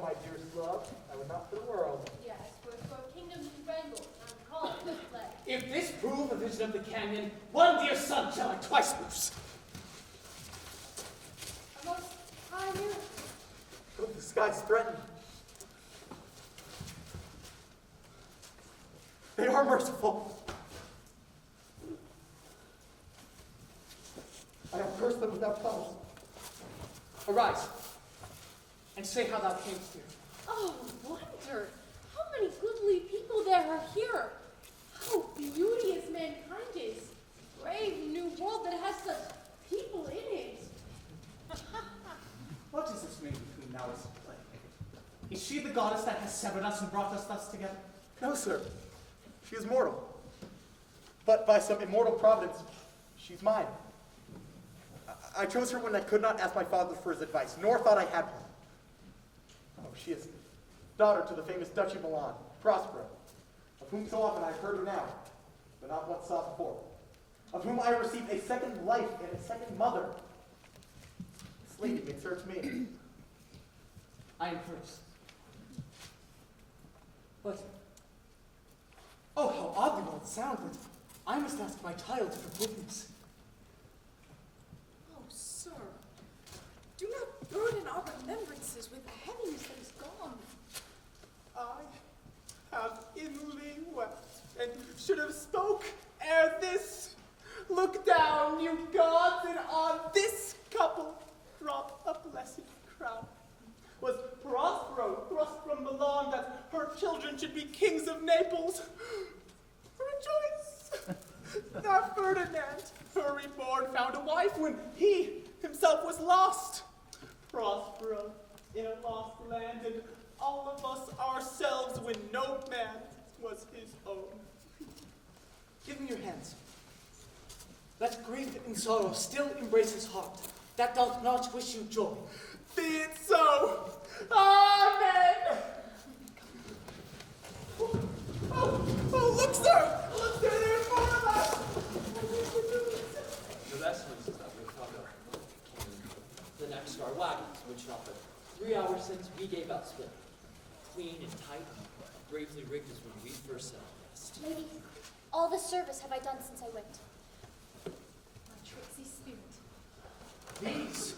my dearest love. I would not for the world. Yes, for kingdoms and wrangles, and call it this play. If this prove a vision of the canyon, one dear son shall I twice lose. A most high miracle. Oh, the sky's threatened. They are merciful. I have cursed them without cause. Arise, and say how thou camest here. Oh, wonder! How many goodly people there are here! How beauteous mankind is! Brave new world that has such people in it! What is this maiden whom thou hast played? Is she the goddess that has severed us and brought us thus together? No, sir. She is mortal. But by some immortal providence, she's mine. I chose her when I could not ask my father for his advice, nor thought I had one. Oh, she is daughter to the famous Duchy of Milan, Prospero, of whom so often I have heard her now, but not once saw before, of whom I received a second life and a second mother. This lady may search me. I am first. But, oh, how oddly will it sound, but I must ask my child forgiveness. Oh, sir, do not burden our remembrances with a heaviness that is gone. I have inly wept, and should have spoke ere this. Look down, you gods, and on this couple drop a blessed crown. Was Prospero thrust from Milan that her children should be kings of Naples? Rejoice! That Ferdinand, her reborn, found a wife when he himself was lost. Prospero in a lost land, and all of us ourselves when no man was his own. Give me your hands. Let grief and sorrow still embrace his heart, that doth not wish you joy. Be it so. Amen. Oh, look, sir! Look, sir, there's more of us! The vestments that we found are the next are wagons, which not but 3 hours since we gave out split. Clean and tight, bravely rigged as when we first set our nest. Lady, all the service have I done since I went. My tricksy spirit. These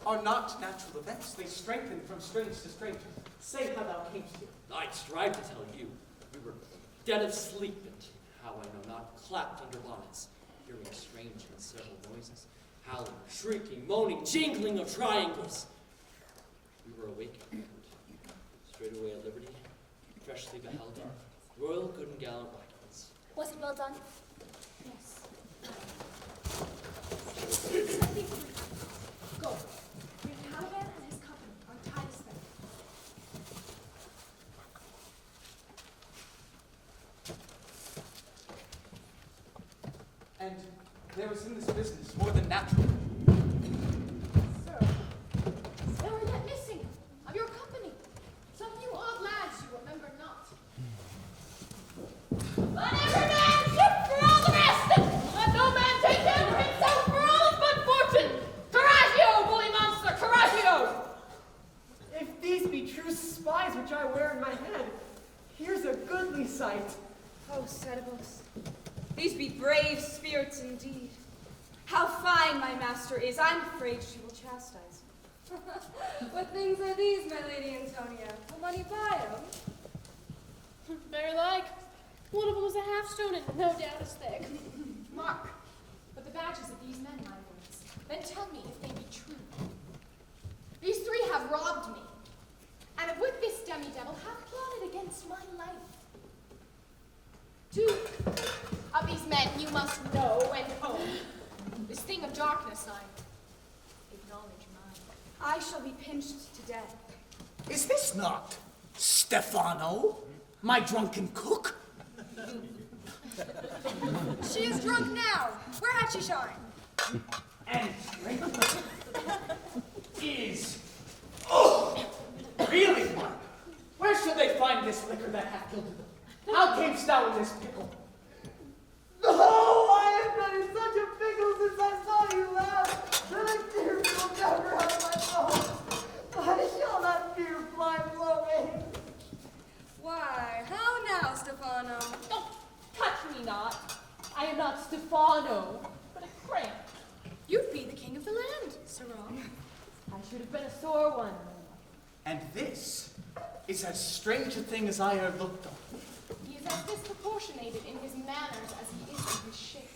are not natural events. They strengthen from strange to strange. Say how thou camest here. I'd strive to tell you. We were dead of sleep, and how I know not, clapped under bonnets, hearing strange and several noises, howling, shrieking, moaning, jingling of triangles. We were awakened, and straightway at liberty, freshly beheld our royal good and gallant wagons. Was it well done? Yes. Go. Bring Caliban and his company are tied as them. And there is in this business more than natural. Sir, there are yet missing of your company. Some few odd lads you remember not. Let every man ship for all the rest, and let no man take him for himself for all his but fortune. Coraggio, bully monster, coraggio! If these be true spies which I wear in my hand, here's a goodly sight. Oh, Cerberus, these be brave spirits indeed. How fine my master is, I'm afraid she will chastise me. What things are these, my lady Antonia? Will money buy them? Very like. One of them was a half-stone and no doubt as thick. Mark, but the badges of these men, my lords. Then tell me if they be true. These three have robbed me, and with this demi-devil have plotted against my life. 2 of these men you must know and own. This thing of darkness I acknowledge mine. I shall be pinched to death. Is this not Stephano, my drunken cook? She is drunk now. Where had she shine? And drink is really one. Where should they find this liquor that hath killed them? How camest thou in this pickle? Oh, I have been in such a pickle since I saw you last, that I fear you'll never have my bones. I shall not fear fly blows. should have been a sore one. And this is as strange a thing as I e'er looked on. He is as disproportionated in his manners as he is in his shape.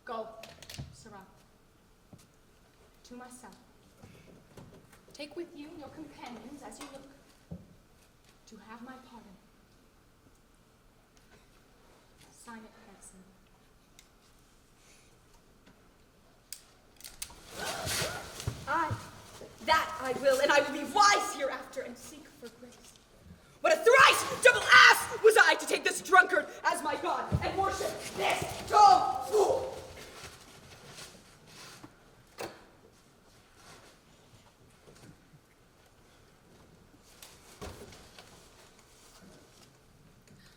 Go, Suhr, to my cell. Take with you your companions as you look to have my pardon. Sign it handsomely. That I will, and I will be wise hereafter and seek for grace. What a thrice double ass was I to take this drunkard as my god and worship this dumb fool!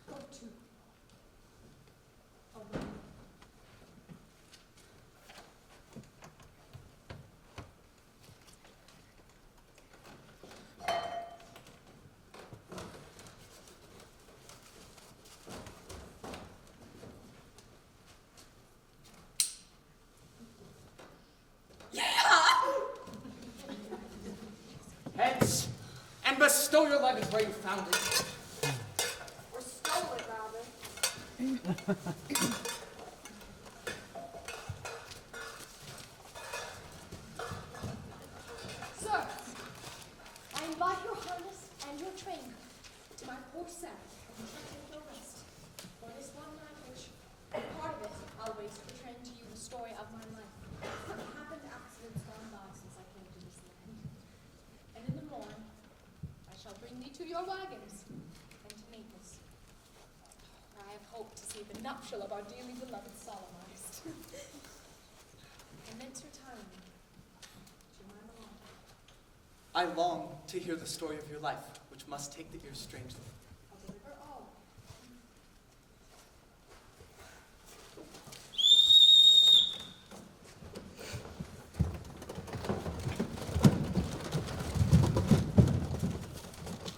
Go to. Alone. Hence, and bestow your luggage where you found it. Or stole it, rather. Sir, I invite your highness and your train to my poor cell and try to take your rest. For this one night which, part of it, I'll waste returning to you the story of my life. And the happened accidents gone by since I came to this land. And in the morn, I shall bring thee to your wagons and to Naples. Where I have hoped to see the nuptial of our dearly beloved solemnized. And thence retiring to my Milan. I long to hear the story of your life, which must take the ear strangely. I'll deliver all.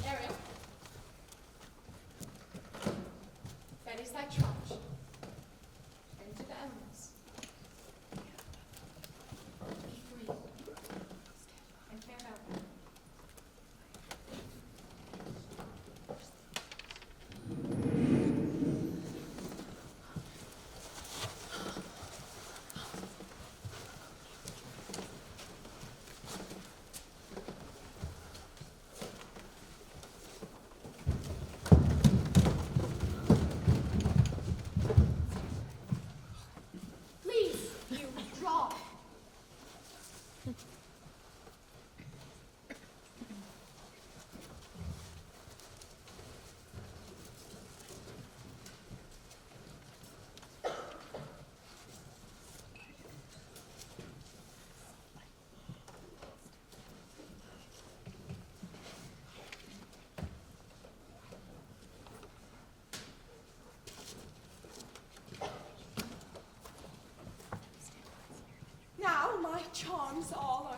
Ariel, that is thy charge. Enter the emeralds. Be free. And farewell. Please, you draw. Now my charms all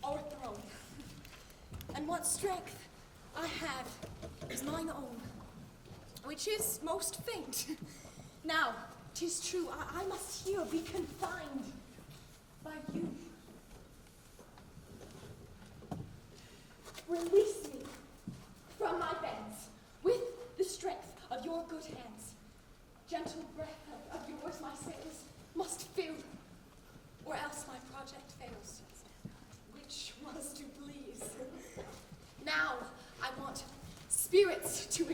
are o'erthrown, and what strength I have is mine own, which is most faint. Now, 'tis true, I must here be confined by you. Release me from my bends with the strength of your good hands. Gentle breath of yours my sails must fill, or else my project fails, which was to please. Now I want spirits to